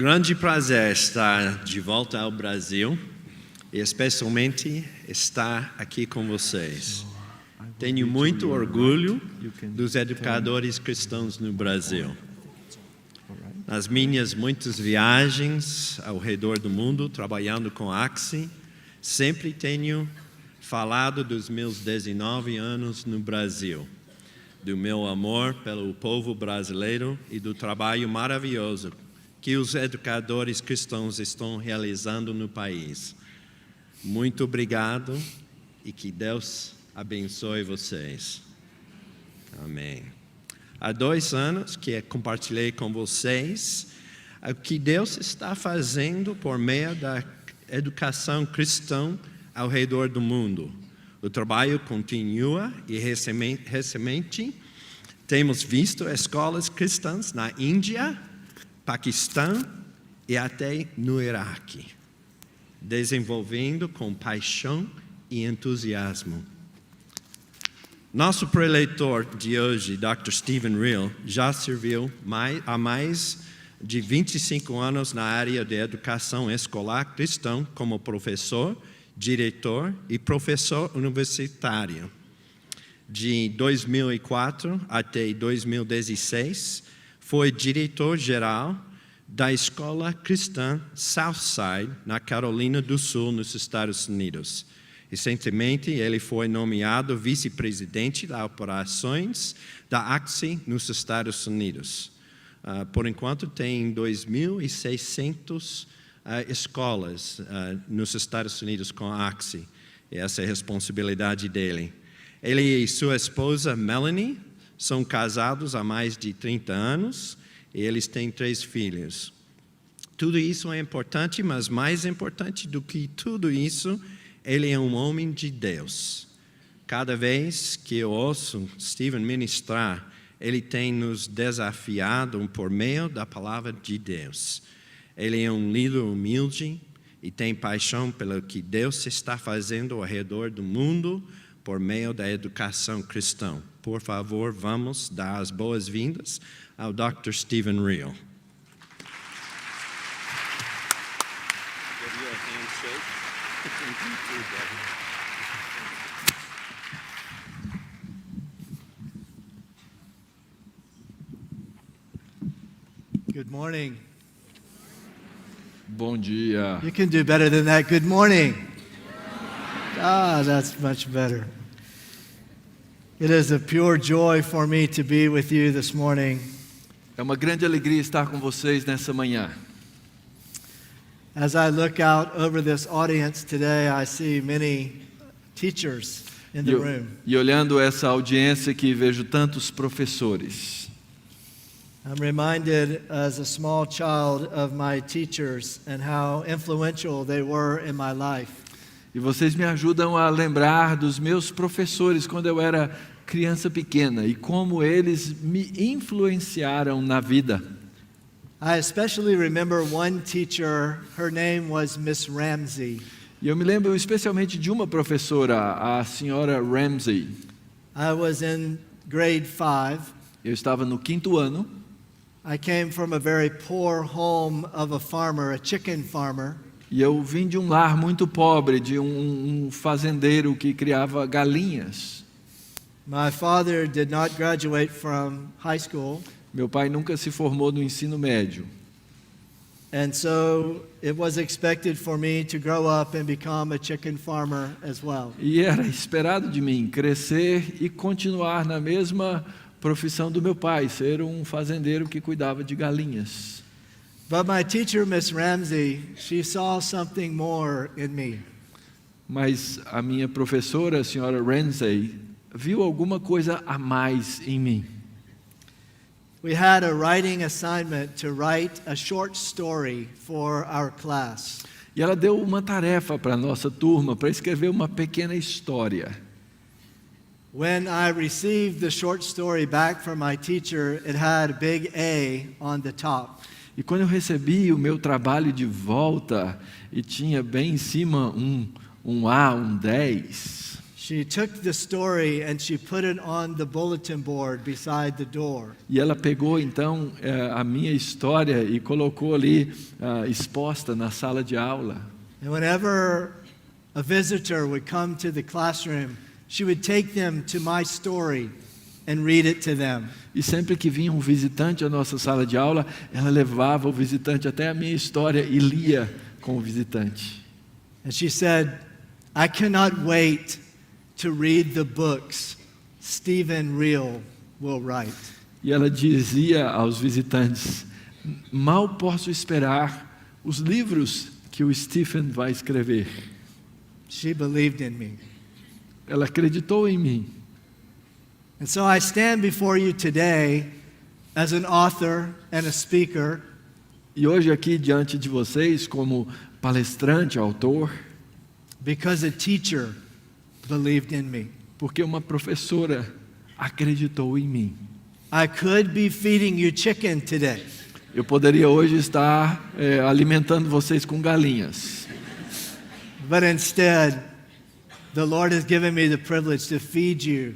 um grande prazer estar de volta ao Brasil e especialmente estar aqui com vocês. Tenho muito orgulho dos educadores cristãos no Brasil. Nas minhas muitas viagens ao redor do mundo, trabalhando com a Axi, sempre tenho falado dos meus 19 anos no Brasil, do meu amor pelo povo brasileiro e do trabalho maravilhoso que os educadores cristãos estão realizando no país. Muito obrigado e que Deus abençoe vocês. Amém. Há 2 anos que compartilhei com vocês o que Deus está fazendo por meio da educação cristã ao redor do mundo. O trabalho continua e recentemente temos visto escolas cristãs na Índia, Paquistão e até no Iraque, desenvolvendo com paixão e entusiasmo. Nosso preleitor de hoje, Dr. Stephen Real, já serviu há mais de 25 anos na área de educação escolar cristã como professor, diretor e professor universitário. De 2004 até 2016, foi diretor-geral da Escola Cristã Southside, na Carolina do Sul, nos Estados Unidos. Recentemente, ele foi nomeado vice-presidente das operações da Axi nos Estados Unidos. Por enquanto, tem 2.600 escolas nos Estados Unidos com a Axi. Essa é a responsabilidade dele. Ele e sua esposa, Melanie, são casados há mais de 30 anos e eles têm 3 filhos. Tudo isso é importante, mas mais importante do que tudo isso, ele é um homem de Deus. Cada vez que eu ouço Stephen ministrar, ele tem nos desafiado por meio da palavra de Deus. Ele é um líder humilde e tem paixão pelo que Deus está fazendo ao redor do mundo por meio da educação cristã. Por favor, vamos dar as boas-vindas ao Dr. Stephen Real. Good morning. Bom dia. You can do better than that. Good morning. Ah, that's much better. It is a pure joy for me to be with you this morning. É uma grande alegria estar com vocês nessa manhã. As I look out over this audience today, I see many teachers in the room. E olhando essa audiência aqui, vejo tantos professores. I'm reminded as a small child of my teachers and how influential they were in my life. E vocês me ajudam a lembrar dos meus professores quando eu era criança pequena e como eles me influenciaram na vida. I especially remember one teacher, her name was Miss Ramsey. E eu me lembro especialmente de uma professora, a senhora Ramsey. I was in grade 5. Eu estava no 5º ano. I came from a very poor home of a farmer, a chicken farmer. E eu vim de um lar muito pobre, de um fazendeiro que criava galinhas. My father did not graduate from high school. Meu pai nunca se formou no ensino médio. And so it was expected for me to grow up and become a chicken farmer as well. E era esperado de mim crescer e continuar na mesma profissão do meu pai, ser um fazendeiro que cuidava de galinhas. But my teacher, Miss Ramsey, she saw something more in me. Mas a minha professora, a senhora Ramsey, viu alguma coisa a mais em mim. We had a writing assignment to write a short story for our class. E ela deu uma tarefa para a nossa turma, para escrever uma pequena história. When I received the short story back from my teacher, it had a big A on the top. E quando eu recebi o meu trabalho de volta, e tinha bem em cima um A, um 10. she took the story and she put it on the bulletin board beside the door. E ela pegou então a minha história e colocou ali exposta na sala de aula. And whenever a visitor would come to the classroom, she would take them to my story and read it to them. E sempre que vinha um visitante à nossa sala de aula, ela levava o visitante até a minha história e lia com o visitante. And she said, I cannot wait to read the books Stephen Reel will write. E ela dizia aos visitantes: mal posso esperar os livros que o Stephen vai escrever. She believed in me. Ela acreditou em mim. And so I stand before you today as an author and a speaker, E hoje aqui diante de vocês como palestrante, autor, because a teacher believed in me. porque uma professora acreditou em mim. I could be feeding you chicken today, Eu poderia hoje estar alimentando vocês com galinhas, but instead, the Lord has given me the privilege to feed you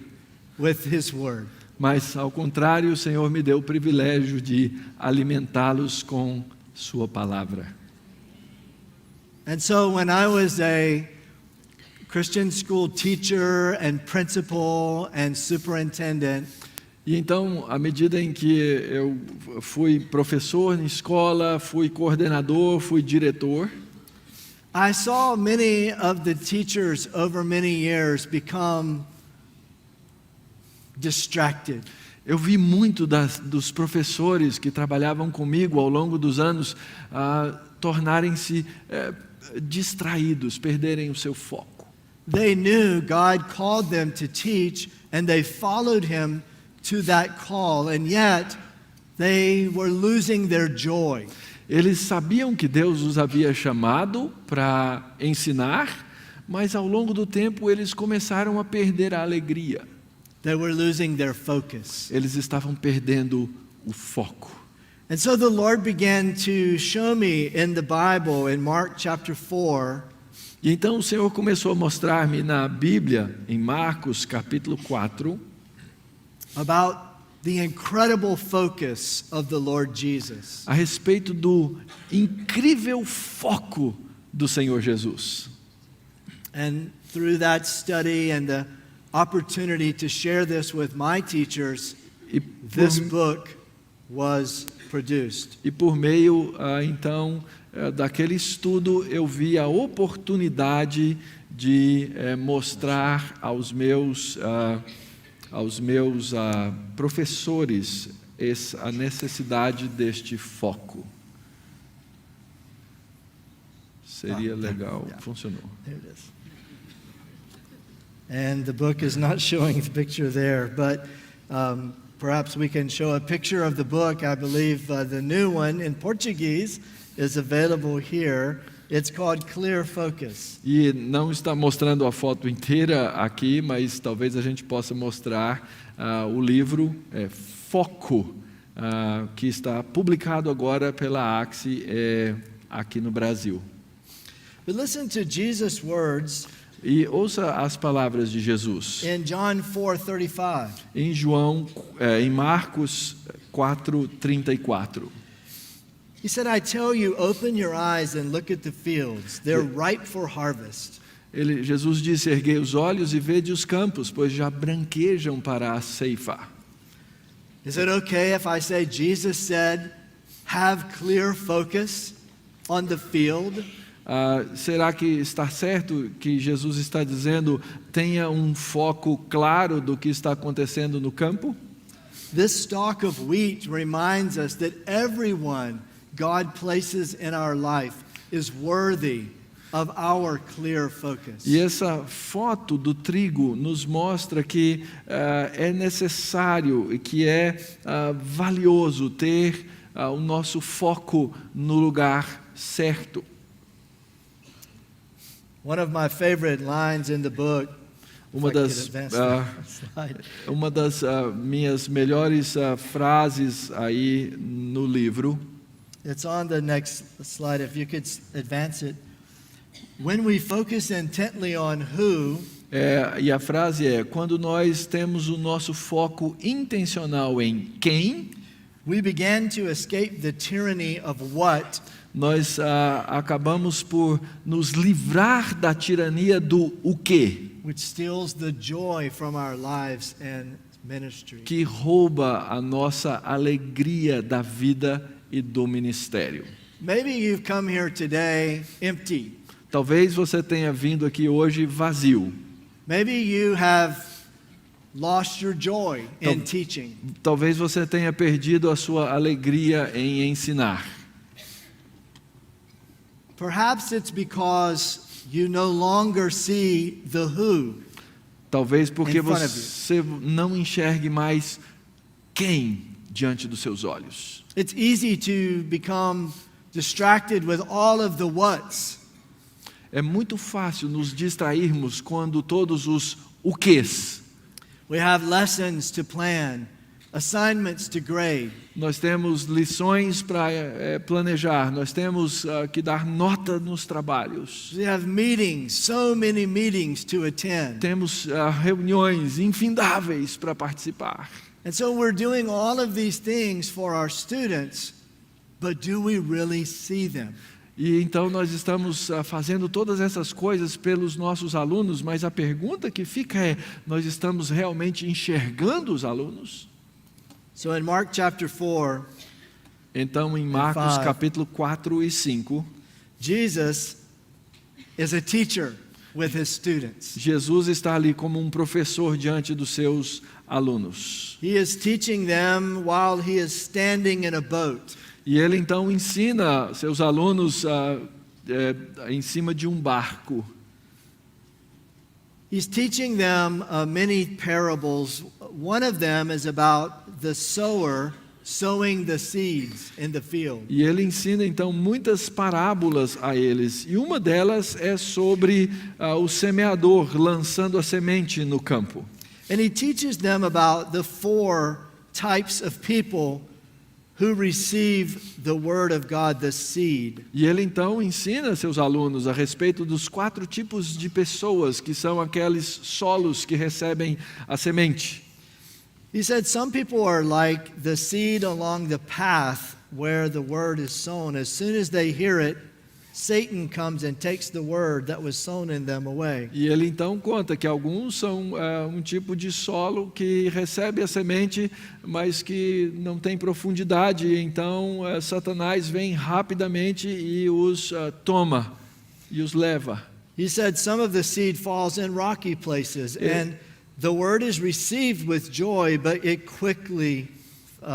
with His Word. mas ao contrário, o Senhor me deu o privilégio de alimentá-los com sua palavra. And so when I was a Christian school teacher and principal and superintendent, E então, à medida em que eu fui professor em escola, fui coordenador, fui diretor, I saw many of the teachers over many years become distracted. eu vi muito dos professores que trabalhavam comigo ao longo dos anos tornarem-se distraídos, perderem o seu foco. They knew God called them to teach, and they followed Him to that call, and yet they were losing their joy. Eles sabiam que Deus os havia chamado para ensinar, mas ao longo do tempo eles começaram a perder a alegria. They were losing their focus. Eles estavam perdendo o foco. And so the Lord began to show me in the Bible, in Mark chapter 4, E então o Senhor começou a mostrar-me na Bíblia, em Marcos capítulo 4, about the incredible focus of the Lord Jesus. a respeito do incrível foco do Senhor Jesus. And through that study and the opportunity to share this with my teachers, E this por, book was produced. e por meio, então, daquele estudo, eu vi a oportunidade de mostrar aos meus professores a necessidade deste foco. Seria legal, funcionou. There it is. And the book is not showing the picture there, but perhaps we can show a picture of the book. I believe the new one in Portuguese is available here. It's called Clear Focus. E não está mostrando a foto inteira aqui, mas talvez a gente possa mostrar o livro Foco, que está publicado agora pela Axi aqui no Brasil. But listen to Jesus' words E ouça as palavras de Jesus in John 4:35. em Marcos 4:34. He said, I tell you, open your eyes and look at the fields. They're ripe for harvest. Jesus disse: erguei os olhos e vede os campos, pois já branquejam para a ceifa. Is it okay if I say Jesus said, have clear focus on the field? Será que está certo que Jesus está dizendo: tenha um foco claro do que está acontecendo no campo? This stalk of wheat reminds us that everyone God places in our life is worthy of our clear focus. E essa foto do trigo nos mostra que é necessário e que é valioso ter o nosso foco no lugar certo. One of my favorite lines in the book, Uma das minhas melhores frases aí no livro, it's on the next slide, if you could advance it. When we focus intently on who E a frase é: quando nós temos o nosso foco intencional em quem, we began to escape the tyranny of what nós acabamos por nos livrar da tirania do o quê, which steals the joy from our lives and ministry. que rouba a nossa alegria da vida e do ministério. Maybe you've come here today empty. Talvez você tenha vindo aqui hoje vazio. Maybe you have lost your joy in teaching. Talvez você tenha perdido a sua alegria em ensinar. Perhaps it's because you no longer see the who. Talvez porque In front of você não enxergue mais quem diante dos seus olhos. It's easy to become distracted with all of the whats. É muito fácil nos distrairmos quando todos os o quês. We have lessons to plan, assignments to grade. Nós temos lições para planejar, nós temos que dar nota nos trabalhos. We have meetings, so many meetings to attend. Temos reuniões infindáveis para participar. And so we're doing all of these things for our students, but do we really see them? E então nós estamos fazendo todas essas coisas pelos nossos alunos, mas a pergunta que fica é: nós estamos realmente enxergando os alunos? So in Mark chapter 4, Então em Marcos 5, capítulo 4 e 5, Jesus is a teacher with his students. Jesus está ali como um professor diante dos seus alunos. He is teaching them while he is standing in a boat. E ele então ensina seus alunos em cima de um barco. He's teaching them many parables. One of them is about the sower sowing the seeds in the field. E ele ensina então muitas parábolas a eles. E uma delas é sobre o semeador lançando a semente no campo. And he teaches them about the 4 types of people who receive the word of God, the seed. E ele então ensina seus alunos a respeito dos 4 tipos de pessoas que são aqueles solos que recebem a semente. He said some people are like the seed along the path where the word is sown. As soon as they hear it, Satan comes and takes the word that was sown in them away. E ele então conta que alguns são um tipo de solo que recebe a semente, mas que não tem profundidade. Então Satanás vem rapidamente e os toma e os leva. He said some of the seed falls in rocky places, and the word is received with joy, but it quickly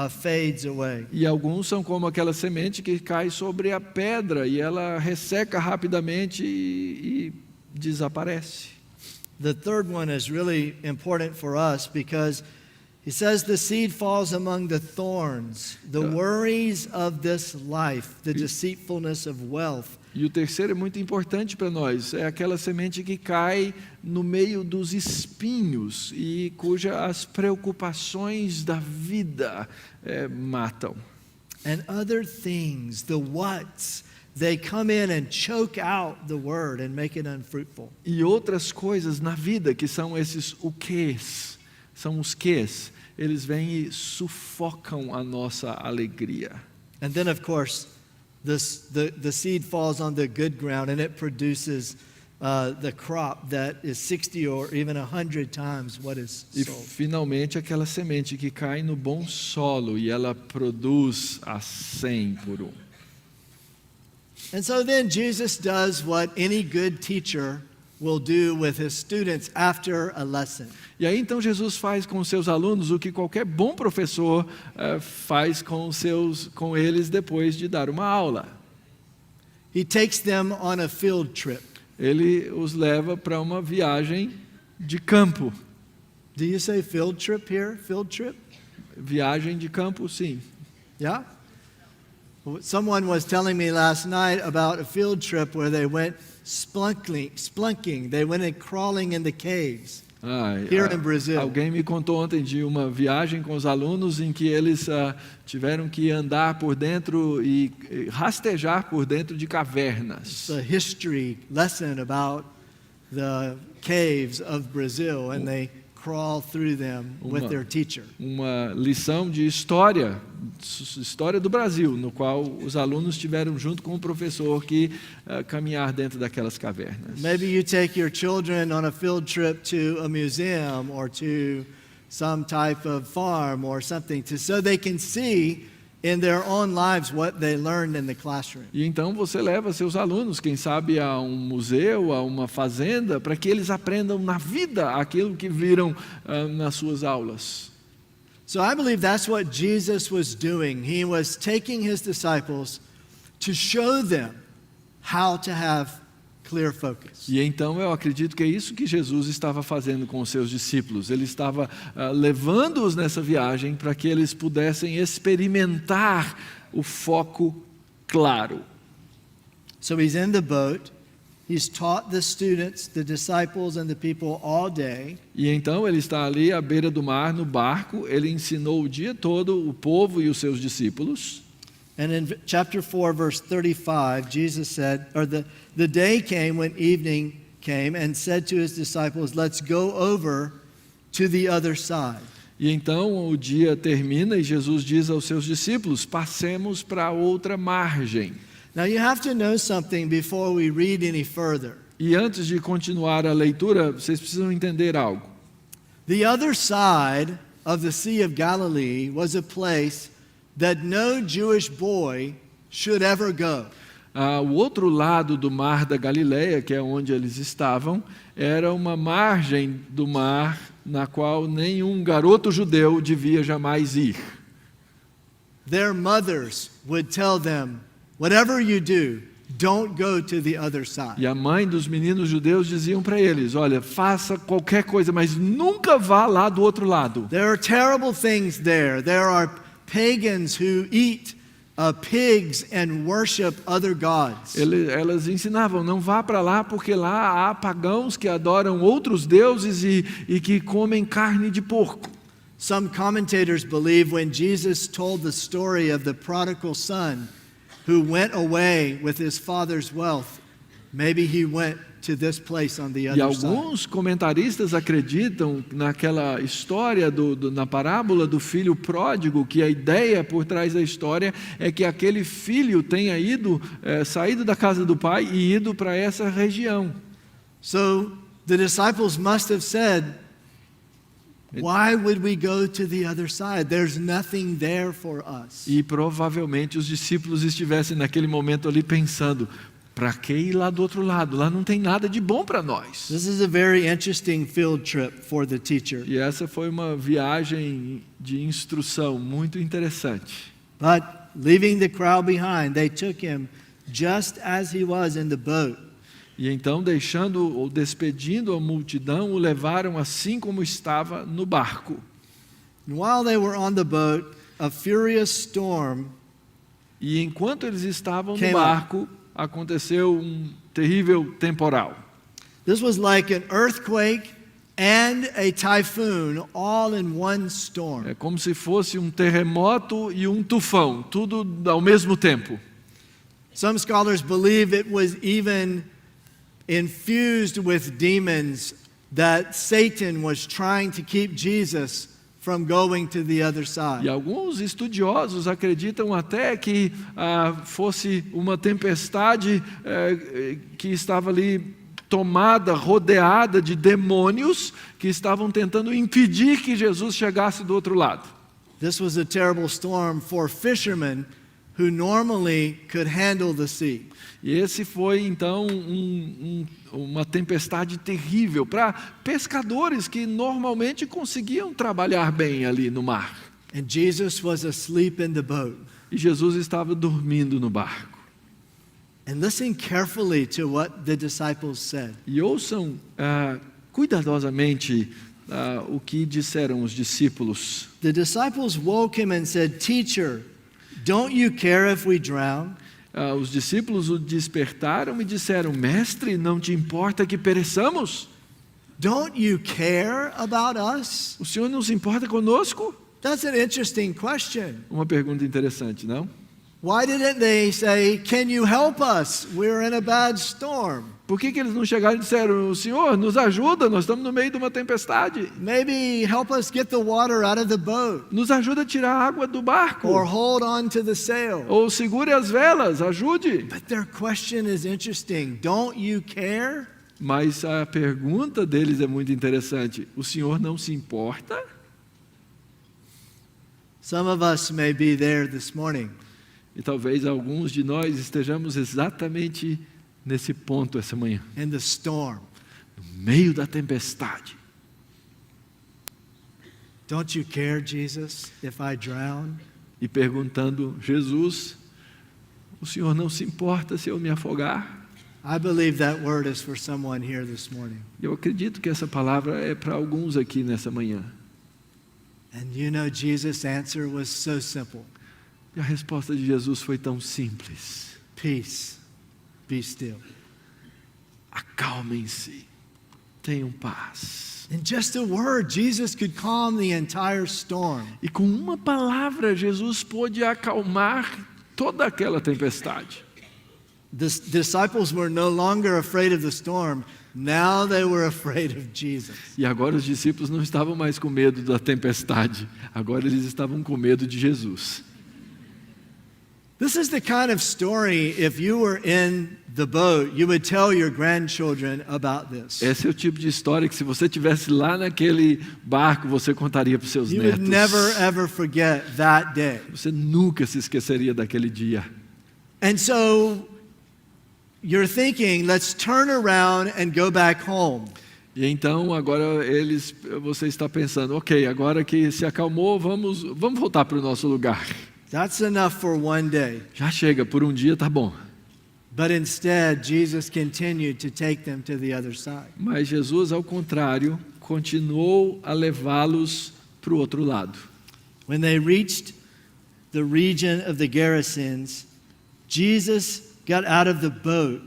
fades away. E alguns são como aquela semente que cai sobre a pedra e ela resseca rapidamente e desaparece. The third one is really important for us because he says the seed falls among the thorns, the worries of this life, the deceitfulness of wealth. E o terceiro é muito importante para nós, é aquela semente que cai no meio dos espinhos e cuja as preocupações da vida matam. And other things, the whats, they come in and choke out the word and make it unfruitful. E outras coisas na vida que são esses o quês, são os quês, eles vêm e sufocam a nossa alegria. And then of course, the seed falls on the good ground and it produces the crop that is 60 or even 100 times what is E sold. finalmente aquela semente que cai no bom solo e ela produz a 100 por 1. And so then Jesus does what any good teacher will do with his students after a lesson. E aí então Jesus faz com os seus alunos o que qualquer bom professor faz com eles depois de dar uma aula. He takes them on a field trip. Ele os leva para uma viagem de campo. Do you say field trip here? Field trip? Viagem de campo, sim. Yeah? Someone was telling me last night about a field trip where they went splunking. They went crawling in the caves. Here in Brazil. Alguém me contou ontem de uma viagem com os alunos em que eles tiveram que andar por dentro e rastejar por dentro de cavernas. It's a history lesson about the caves of Brazil, and they crawl through them with their teacher. Uma lição de história do Brasil, no qual os alunos tiveram junto com o professor que caminhar dentro daquelas cavernas. Maybe you take your children on a field trip to a museum or to some type of farm or something so they can see in their own lives what they learned in the classroom. E então você leva seus alunos, quem sabe, a um museu, a uma fazenda, para que eles aprendam na vida aquilo que viram nas suas aulas. So I believe that's what Jesus was doing. He was taking his disciples to show them how to have clear focus. E então eu acredito que é isso que Jesus estava fazendo com os seus discípulos. Ele estava levando-os nessa viagem para que eles pudessem experimentar o foco claro. So he's in the boat. He's taught the students, the disciples and the people all day. E então ele está ali à beira do mar, no barco. Ele ensinou o dia todo o povo e os seus discípulos. And in chapter 4, verse 35, Jesus said, or the day came when evening came and said to his disciples, let's go over to the other side. E então o dia termina e Jesus diz aos seus discípulos, passemos para a outra margem. Now you have to know something before we read any further. E antes de continuar a leitura, vocês precisam entender algo. The other side of the Sea of Galilee was a place that no Jewish boy should ever go. O outro lado do mar da Galileia, que é onde eles estavam, era uma margem do mar na qual nenhum garoto judeu devia jamais ir. Their mothers would tell them, whatever you do, don't go to the other side. E a mãe dos meninos judeus diziam para eles, olha, faça qualquer coisa, mas nunca vá lá do outro lado. There are terrible things there. There are pagans who eat pigs and worship other gods. Elas ensinavam, não vá para lá porque lá há pagãos que adoram outros deuses e que comem carne de porco. Some commentators believe when Jesus told the story of the prodigal son who went away with his father's wealth, maybe he went to this place on the E other side. alguns comentaristas acreditam naquela história, na parábola do filho pródigo, que a ideia por trás da história é que aquele filho tenha saído da casa do pai e ido para essa região. So the disciples must have said, why would we go to the other side? There's nothing there for us. E provavelmente os discípulos estivessem naquele momento ali pensando, para que ir lá do outro lado? Lá não tem nada de bom para nós. This is a very interesting field trip for the teacher. E essa foi uma viagem de instrução muito interessante. But leaving the crowd behind, they took him just as he was in the boat. E então, deixando ou despedindo a multidão, o levaram assim como estava no barco. And while they were on the boat, a furious storm E enquanto eles estavam no Came barco, aconteceu um terrível temporal. This was like an earthquake and a typhoon all in one storm. É como se fosse um terremoto e um tufão, tudo ao mesmo tempo. Some scholars believe it was even infused with demons that Satan was trying to keep Jesus from going to the other side. E alguns estudiosos acreditam até que fosse uma tempestade que estava ali tomada, rodeada de demônios que estavam tentando impedir que Jesus chegasse do outro lado. This was a terrible storm for fishermen who normally could handle the sea. E esse foi então uma tempestade terrível para pescadores que normalmente conseguiam trabalhar bem ali no mar. And Jesus was asleep in the boat. E Jesus estava dormindo no barco. And listen carefully to what the disciples said. E ouçam cuidadosamente o que disseram os discípulos. The disciples woke him and said, "Teacher, don't you care if we drown?" Os discípulos o despertaram e disseram, mestre, não te importa que pereçamos? Don't you care about us? O Senhor não se importa conosco? That's an interesting question. Uma pergunta interessante, não? Why didn't they say, "Can you help us? We're in a bad storm"? Por que eles não chegaram e disseram, Senhor, nos ajuda, nós estamos no meio de uma tempestade. Maybe help us get the water out of the boat. Nos ajuda a tirar a água do barco. Or hold on to the sail. Ou segure as velas, ajude. But their question is interesting. Don't you care? Mas a pergunta deles é muito interessante. O Senhor não se importa? Some of us may be there this morning. E talvez alguns de nós estejamos exatamente nesse ponto essa manhã. In the storm. No meio da tempestade. Don't you care, Jesus, if I drown? E perguntando, Jesus, o Senhor não se importa se eu me afogar? I believe that word is for someone here this morning. Eu acredito que essa palavra é para alguns aqui nessa manhã. And you know, Jesus' answer was so simple. E a resposta de Jesus foi tão simples. Peace, be still. Acalmem-se, tenham paz. In just a word, Jesus could calm the entire storm. E com uma palavra, Jesus pôde acalmar toda aquela tempestade. The disciples were no longer afraid of the storm. Now they were afraid of Jesus. E agora os discípulos não estavam mais com medo da tempestade. Agora eles estavam com medo de Jesus. This is the kind of story, if you were in the boat, you would tell your grandchildren about this. Esse é o tipo de história que se você estivesse lá naquele barco, você contaria para os seus You netos. would never ever forget that day. Você nunca se esqueceria daquele dia. And so you're thinking, let's turn around and go back home. E então agora você está pensando, ok, agora que se acalmou, vamos voltar para o nosso lugar. That's enough for one day. Já chega, por um dia tá bom. But instead, Jesus continued to take them to the other side. Mas Jesus, ao contrário, continuou a levá-los para o outro lado. When they reached the region of the Gerasenes, Jesus got out of the boat,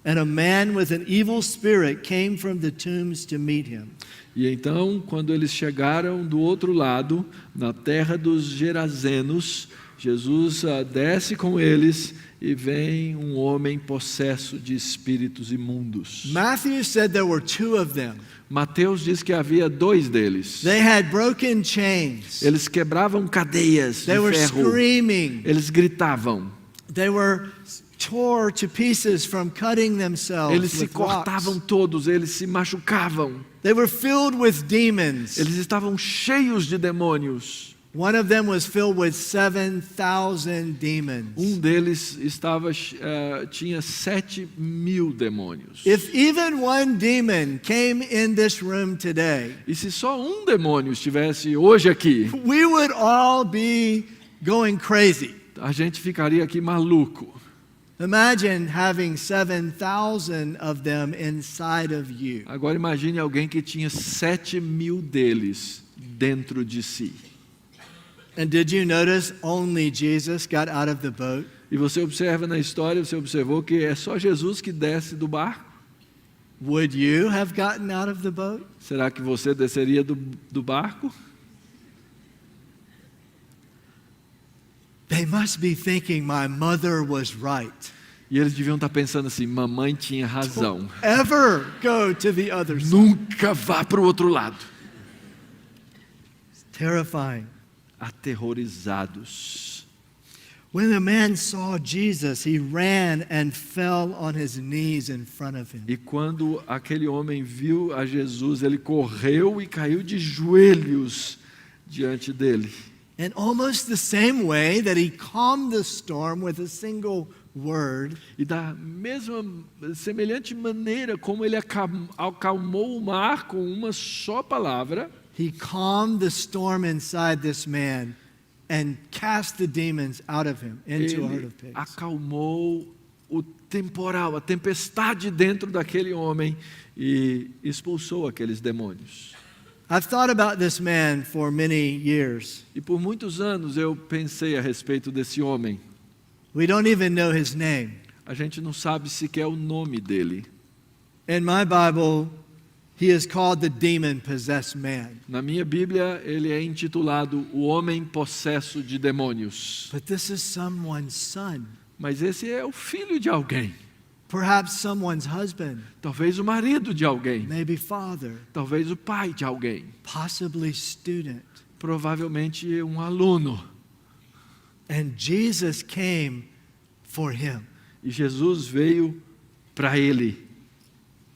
and a man with an evil spirit came from the tombs to meet him. E então, quando eles chegaram do outro lado, na terra dos Gerazenos, Jesus desce com eles e vem um homem possesso de espíritos imundos. Matthew said there were two of them. Mateus diz que havia dois deles. They had broken chains. Eles quebravam cadeias de They were ferro. screaming. Eles gritavam. They were tore to pieces from cutting themselves Eles se with rocks. cortavam todos, eles se machucavam. They were filled with demons. Eles estavam cheios de demônios. One of them was filled with 7,000 demons. Um deles tinha 7.000 demônios. If even one demon came in this room today, E se só um demônio estivesse hoje aqui, we would all be going crazy. a gente ficaria aqui maluco. Imagine having 7,000 of them inside of you. Agora imagine alguém que tinha 7.000 deles dentro de si. And did you notice only Jesus got out of the boat? E você observa na história, você observou que é só Jesus que desce do barco? Would you have gotten out of the boat? Será que você desceria do barco? They must be thinking my mother was right. E eles deviam estar pensando assim, mamãe tinha razão. Ever go to the other side. Nunca vá para o outro lado. It's terrifying. Aterrorizados. When the man saw Jesus, he ran and fell on his knees in front of him. E quando aquele homem viu a Jesus, ele correu e caiu de joelhos diante dele. In almost the same way that he calmed the storm with a single word, E da mesma, semelhante maneira como ele acalmou o mar com uma só palavra, he calmed the storm inside this man and cast the demons out of him into a herd ele of pigs. acalmou o temporal, a tempestade dentro daquele homem e expulsou aqueles demônios. I've thought about this man for many years. E por muitos anos eu pensei a respeito desse homem. We don't even know his name. A gente não sabe sequer o nome dele. In my Bible, he is called the demon-possessed man. Na minha Bíblia, ele é intitulado O Homem Possesso de Demônios. But this is someone's son. Mas esse é o filho de alguém. perhaps someone's husband, talvez o marido de alguém, maybe father, talvez o pai de alguém, possibly student. provavelmente um aluno. And Jesus came for him. E Jesus veio para ele.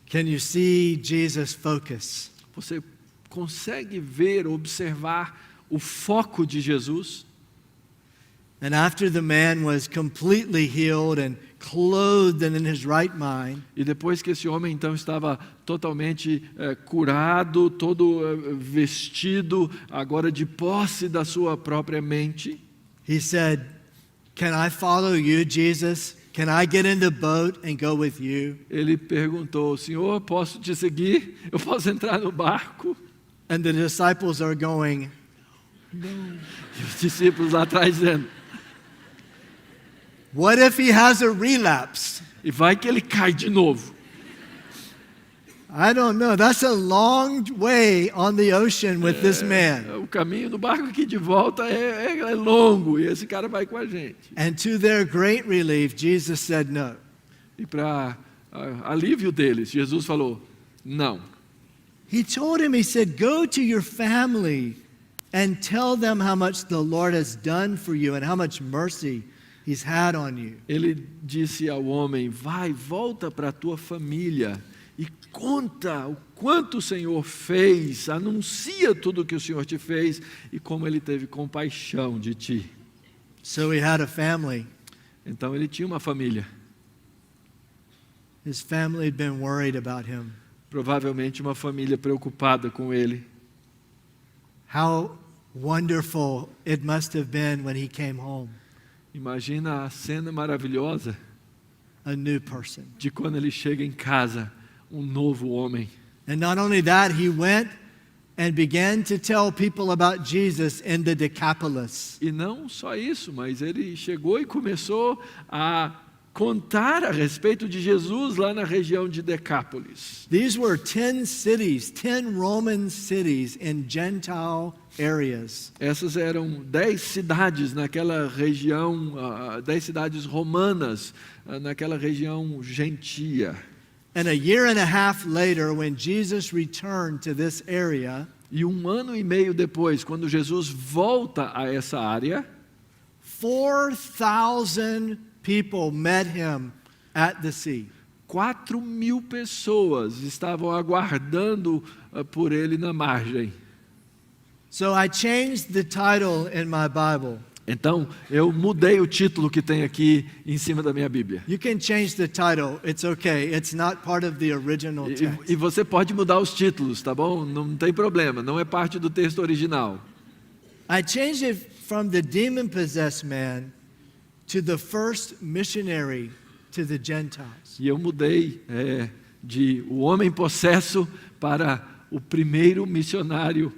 Can you see Jesus' focus? Você consegue ver, observar o foco de Jesus? And after the man was completely healed and clothed and in his right mind, E depois que esse homem então estava totalmente curado, todo vestido, agora de posse da sua própria mente, he said, "Can I follow you, Jesus? Can I get in the boat and go with you?" ele perguntou: Senhor, posso te seguir? Eu posso entrar no barco? And the disciples are going, E os discípulos lá atrás dizendo: "What if he has a relapse?" e vai que ele cai de novo. I don't know. That's a long way on the ocean with this man. O caminho do barco aqui de volta é longo e esse cara vai com a gente. And to their great relief, Jesus said no. E para alívio deles, Jesus falou: não. He told him, he said, "Go to your family and tell them how much the Lord has done for you and how much mercy he's had on you." Ele disse ao homem: vai, volta para a tua família e conta o quanto o Senhor fez, anuncia tudo o que o Senhor te fez e como Ele teve compaixão de ti. So he had a family. Então ele tinha uma família, His family had been worried about him. provavelmente uma família preocupada com ele. How wonderful it must have been when he came home, Imagina a cena maravilhosa a new person. de quando ele chega em casa, um novo homem. And not only that, he went and began to tell people about Jesus in the Decapolis. E não só isso, mas ele chegou e começou a contar a respeito de Jesus lá na região de Decápolis. These were 10 cities, 10 Roman cities in Gentile areas. Essas eram 10 cidades naquela região, 10 cidades romanas naquela região gentia. And a year and a half later, when Jesus returned to this area, E 1 ano e meio depois, quando Jesus volta a essa área, 4,000 people met him at the sea. 4.000 pessoas estavam aguardando por ele na margem. So I changed the title in my Bible. Então, eu mudei o título que tem aqui em cima da minha Bíblia. You can change the title. It's okay. It's not part of the original text. E você pode mudar os títulos, tá bom? Não tem problema, não é parte do texto original. I changed it from the demon-possessed man to the first missionary to the Gentiles. E eu mudei de o homem possesso para o primeiro missionário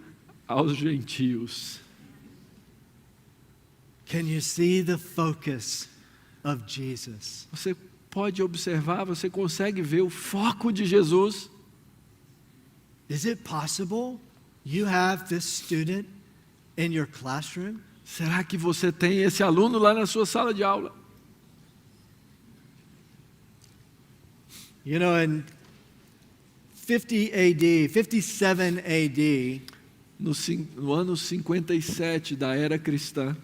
aos gentios. Can you see the focus of Jesus? Você pode observar, você consegue ver o foco de Jesus? Is it possible you have this student in your classroom? Será que você tem esse aluno lá na sua sala de aula? You know, in 57 AD, No ano 57 da era cristã,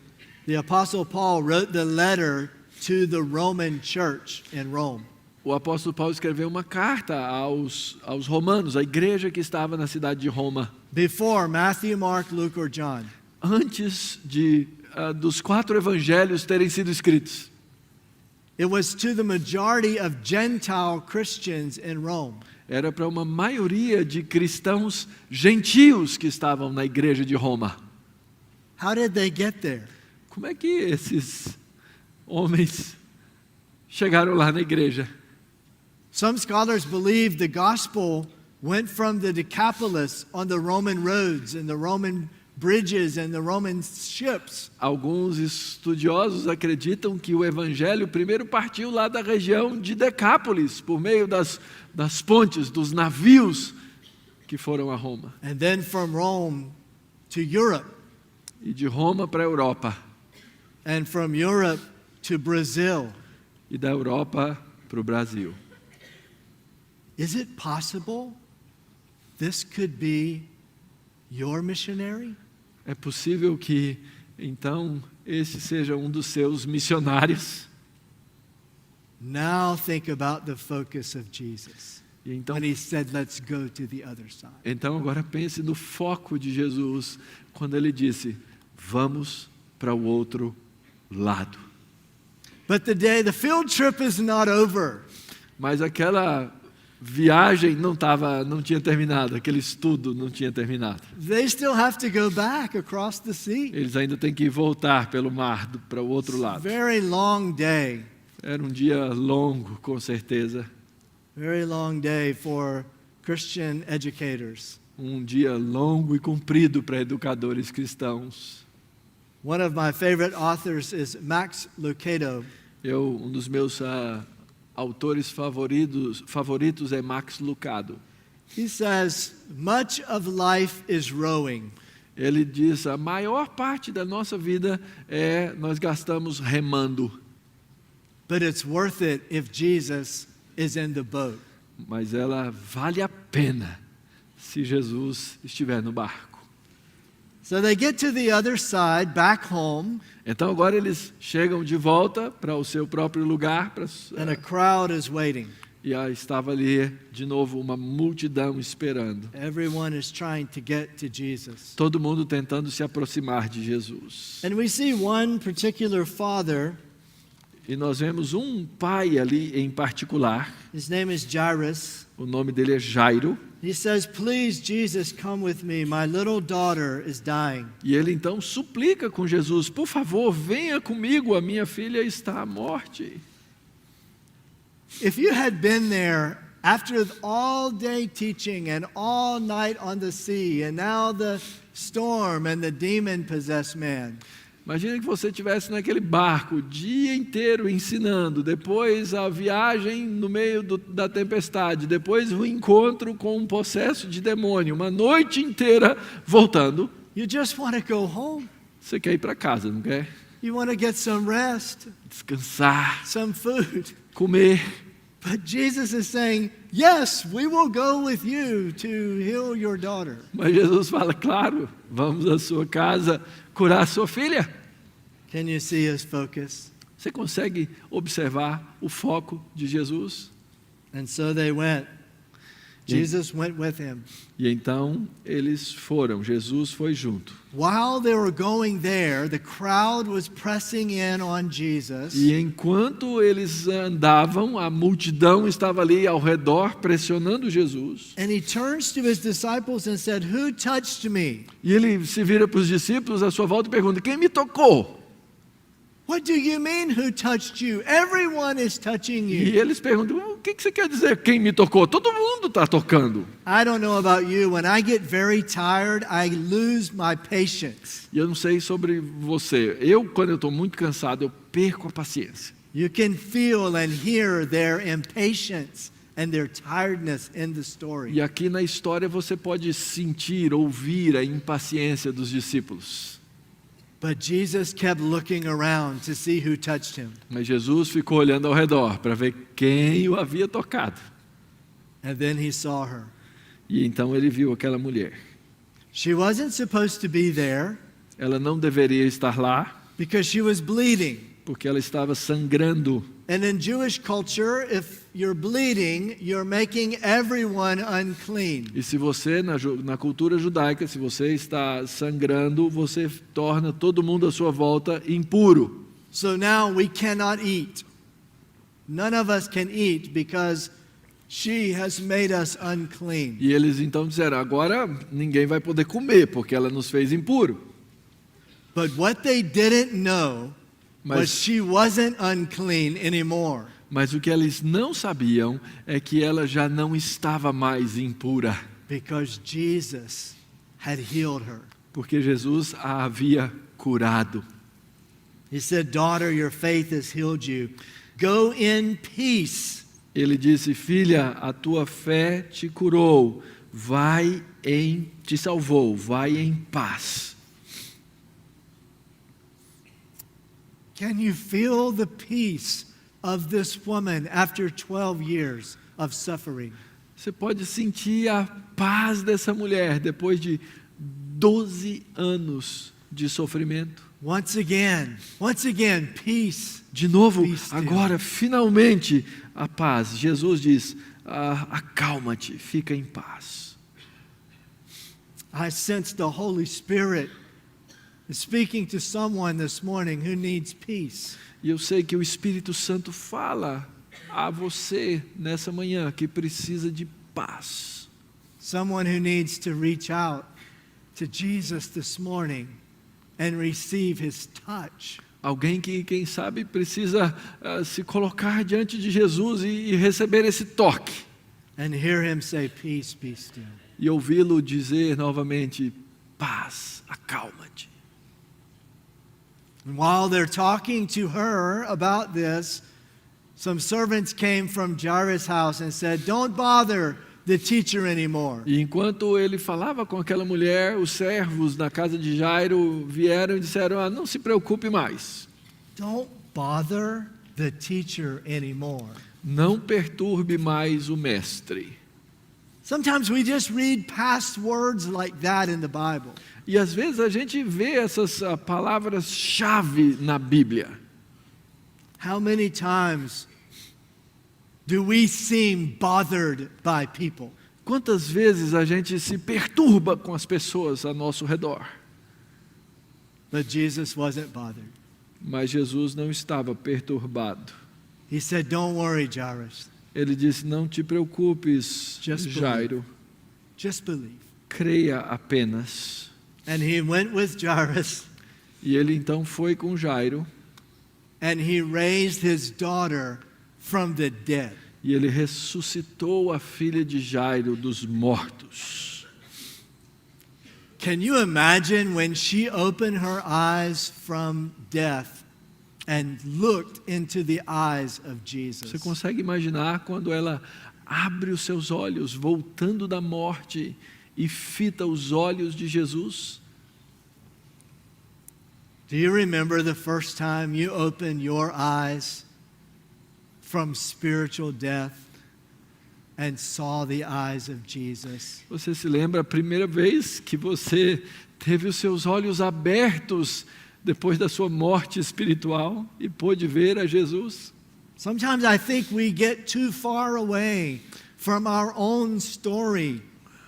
the Apostle Paul wrote the letter to the Roman church in Rome. o apóstolo Paulo escreveu uma carta aos romanos, à igreja que estava na cidade de Roma, Before Matthew, Mark, Luke, or John. antes dos 4 evangelhos terem sido escritos. It was to the majority of Gentile Christians in Rome. Era para uma maioria de cristãos gentios que estavam na igreja de Roma. How did they get there? Como é que esses homens chegaram lá na igreja? Some scholars believe the gospel went from the Decapolis on the Roman roads and the Roman bridges and the Roman ships. Alguns estudiosos acreditam que o evangelho primeiro partiu lá da região de Decápolis, por meio das pontes, dos navios que foram a Roma. And then from Rome to Europe. E de Roma para a Europa. And from Europe to Brazil. E da Europa para o Brasil. Is it possible this could be your missionary? É possível que, então, esse seja um dos seus missionários? Now think about the focus of Jesus. E então, When he said, let's go to the other side. então agora pense no foco de Jesus, quando ele disse, vamos para o outro lado. But the field trip is not over. Mas aquela viagem não tinha terminado, aquele estudo não tinha terminado. They still have to go back across the sea. Eles ainda têm que voltar pelo mar para o outro lado. Very long day. Era um dia longo, com certeza. Very long day for Christian educators. Um dia longo e comprido para educadores cristãos. One of my favorite authors is Max Lucado. Um dos meus autores favoritos é Max Lucado. He says, much of life is rowing. Ele diz, a maior parte da nossa vida nós gastamos remando. But it's worth it if Jesus is in the boat. Mas ela vale a pena se Jesus estiver no barco. So they get to the other side, back home, Então agora eles chegam de volta para o seu próprio lugar, and a crowd is waiting. e estava ali de novo uma multidão esperando. Everyone is trying to get to Jesus. Todo mundo tentando se aproximar de Jesus. And we see one particular father, E nós vemos um pai ali em particular, his name is Jairus. o nome dele é Jairo, He says, please, Jesus, come with me. My little daughter is dying. e ele então suplica com Jesus, por favor, venha comigo, a minha filha está à morte. If you had been there after all day teaching and all night on the sea, and now the storm and the demon-possessed man, Imagina que você estivesse naquele barco o dia inteiro ensinando, depois a viagem no meio da tempestade, depois o encontro com um possesso de demônio, uma noite inteira voltando. you just want to go home. Você quer ir para casa, não quer? You want to get some rest, Descansar, some food. comer. But Jesus is saying, yes, we will go with you to heal your daughter. Mas Jesus fala, claro, vamos à sua casa curar a sua filha. Can you see his focus? Você consegue observar o foco de Jesus? And so they went. Jesus went with him. E então eles foram, Jesus foi junto. While they were going there, the crowd was pressing in on Jesus. E enquanto eles andavam, a multidão estava ali ao redor pressionando Jesus. And he turns to his disciples and said, who touched me? E ele se vira para os discípulos à sua volta e pergunta, quem me tocou? What do you mean, who touched you? Everyone is touching E you. eles perguntam, o que você quer dizer, quem me tocou? Todo mundo está tocando. I don't know about you. When I get very tired, I lose my patience. E eu não sei sobre você. Quando eu estou muito cansado, eu perco a paciência. You can feel and hear their impatience and their tiredness in the story. E aqui na história você pode sentir, ouvir a impaciência dos discípulos. But Jesus kept looking around to see who touched him. Mas Jesus ficou olhando ao redor para ver quem o havia tocado. And then he saw her. E então ele viu aquela mulher. She wasn't supposed to be there Ela não deveria estar lá, because she was bleeding. porque ela estava sangrando. And in Jewish culture, if you're bleeding, you're making everyone unclean. E se você, na cultura judaica, se você está sangrando, você torna todo mundo à sua volta impuro. So now we cannot eat. None of us can eat because she has made us unclean. E eles então disseram, agora ninguém vai poder comer, porque ela nos fez impuro. But what they didn't know was Mas, she wasn't unclean anymore. mas o que eles não sabiam é que ela já não estava mais impura, Because Jesus had healed her. porque Jesus a havia curado. He said, daughter, your faith has healed you. Go in peace. Ele disse, filha, a tua fé te curou, te salvou, vai em paz. Can you feel the peace of this woman after 12 years of suffering? Você pode sentir a paz dessa mulher depois de 12 anos de sofrimento. Once again, peace. De novo, Be still. agora, finalmente, a paz. Jesus diz, acalma-te, fica em paz. I sense the Holy Spirit is speaking to someone this morning who needs peace. E eu sei que o Espírito Santo fala a você nessa manhã que precisa de paz. Someone who needs to reach out to Jesus this morning and receive his touch. Alguém que, quem sabe, precisa se colocar diante de Jesus e receber esse toque. And hear him say, peace, be still. E ouvi-lo dizer novamente, paz, acalma-te. And while they're talking to her about this, some servants came from Jairus' house and said, don't bother the teacher anymore. E enquanto ele falava com aquela mulher, os servos na casa de Jairo vieram e disseram, não se preocupe mais. Don't bother the teacher anymore. Não perturbe mais o mestre. Sometimes we just read past words like that in the Bible. E às vezes a gente vê essas palavras-chave na Bíblia. How many times do we seem bothered by people? Quantas vezes a gente se perturba com as pessoas ao nosso redor? But Jesus wasn't bothered. Mas Jesus não estava perturbado. He said, don't worry, Jairus. Ele disse, não te preocupes, Just Jairo, Just believe. creia apenas. And he went with Jairus, E ele então foi com Jairo, and he raised his daughter from the dead. e ele ressuscitou a filha de Jairo dos mortos. Can you imagine when she opened her eyes from death and looked into the eyes of Jesus? Você consegue imaginar quando ela abre os seus olhos, voltando da morte, e fita os olhos de Jesus? Do you remember the first time you opened your eyes from spiritual death and saw the eyes of Jesus? Você se lembra a primeira vez que você teve os seus olhos abertos depois da sua morte espiritual e pôde ver a Jesus? Sometimes I think we get too far away from our own story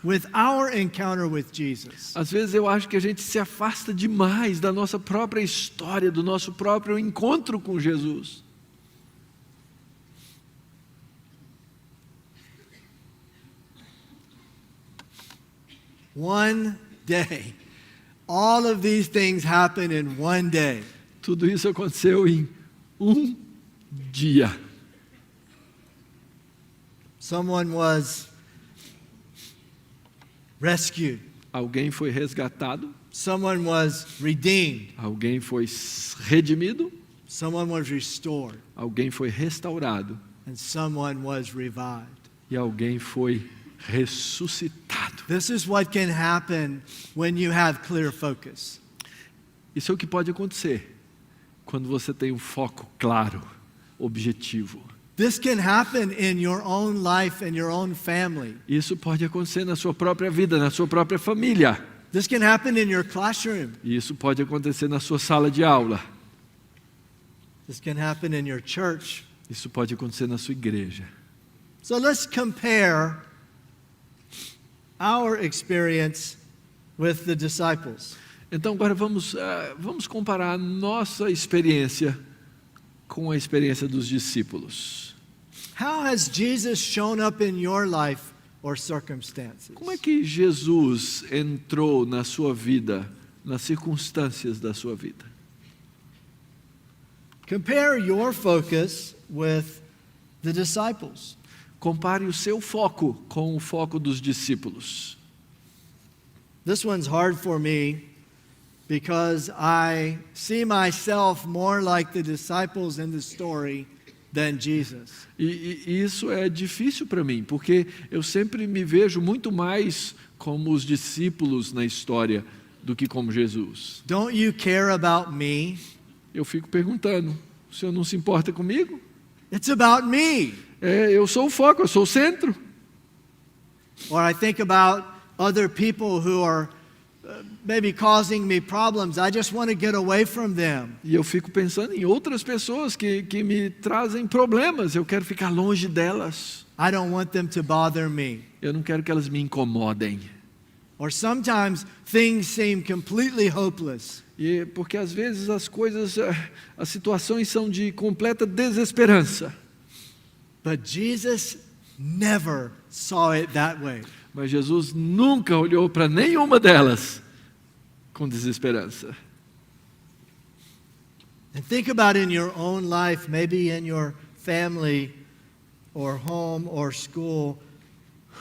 with our encounter with Jesus. Às vezes eu acho que a gente se afasta demais da nossa própria história, do nosso próprio encontro com Jesus. One day. All of these things happen in one day. Tudo isso aconteceu em um dia. Someone was rescued. Alguém foi resgatado, Someone was redeemed. alguém foi redimido, Someone was restored. alguém foi restaurado And someone was revived. e alguém foi ressuscitado. This is what can happen when you have clear focus. Isso é o que pode acontecer quando você tem um foco claro, objetivo. This can happen in your own life and your own family. Isso pode acontecer na sua própria vida, na sua própria família. This can happen in your classroom. Isso pode acontecer na sua sala de aula. This can happen in your church. Isso pode acontecer na sua igreja. So let's compare our experience with the disciples. Então agora vamos comparar a nossa experiência com a experiência dos discípulos. How has Jesus shown up in your life or circumstances? Como é que Jesus entrou na sua vida, nas circunstâncias da sua vida? Compare your focus with the disciples. Compare o seu foco com o foco dos discípulos. This one's hard for me because I see myself more like the disciples in the story than Jesus. E isso é difícil para mim, porque eu sempre me vejo muito mais como os discípulos na história do que como Jesus. Don't you care about me? Eu fico perguntando, o senhor não se importa comigo? It's about me. Eu sou o foco, eu sou o centro. Or I think about other people who are maybe causing me problems. I just want to get away from them. E eu fico pensando em outras pessoas que me trazem problemas. Eu quero ficar longe delas. I don't want them to bother me. Eu não quero que elas me incomodem. Or sometimes things seem completely hopeless. E porque às vezes as situações são de completa desesperança. But Jesus never saw it that way. Mas Jesus nunca olhou para nenhuma delas com desesperança. And think about in your own life, maybe in your family or home or school,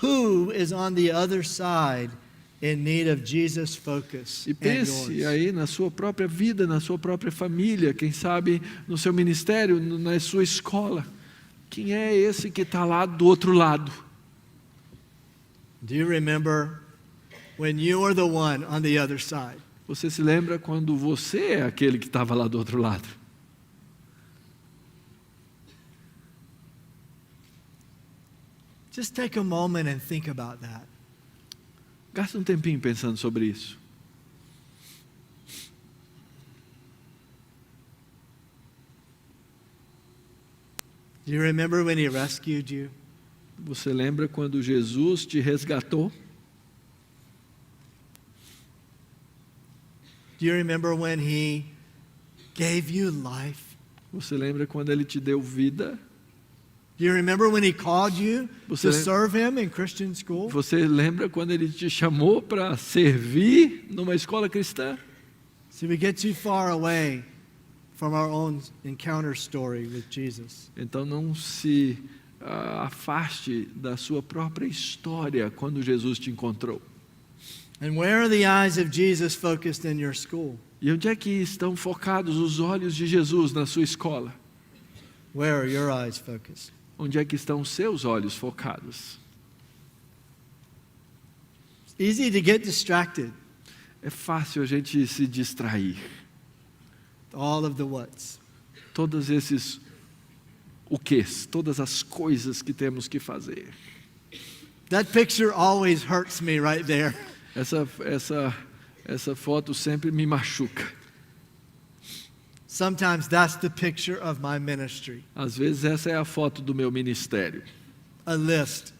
who is on the other side in need of Jesus' focus E and pense yours. aí na sua própria vida, na sua própria família, quem sabe no seu ministério, na sua escola. Quem é esse que está lá do outro lado? Do you remember when you were the one on the other side? Você se lembra quando você é aquele que estava lá do outro lado? Just take a moment and think about that. Gasta um tempinho pensando sobre isso. Do you remember when he rescued you? Você lembra quando Jesus te resgatou? Do you remember when he gave you life? Você lembra quando Ele te deu vida? Do you remember when he called you Você to lem- serve him in Christian school? Você lembra quando Ele te chamou para servir numa escola cristã? See, we get too far away from our own encounter story with Jesus. Então não se afaste da sua própria história quando Jesus te encontrou. And where are the eyes of Jesus focused in your school? E onde é que estão focados os olhos de Jesus na sua escola? Where are your eyes focused? Onde é que estão os seus olhos focados? It's easy to get distracted. É fácil a gente se distrair. All of the whats. Todos esses o quês, todas as coisas que temos que fazer. That picture always hurts me right there. Essa foto sempre me machuca. Sometimes that's the picture of my ministry. Às vezes essa é a foto do meu ministério. A list.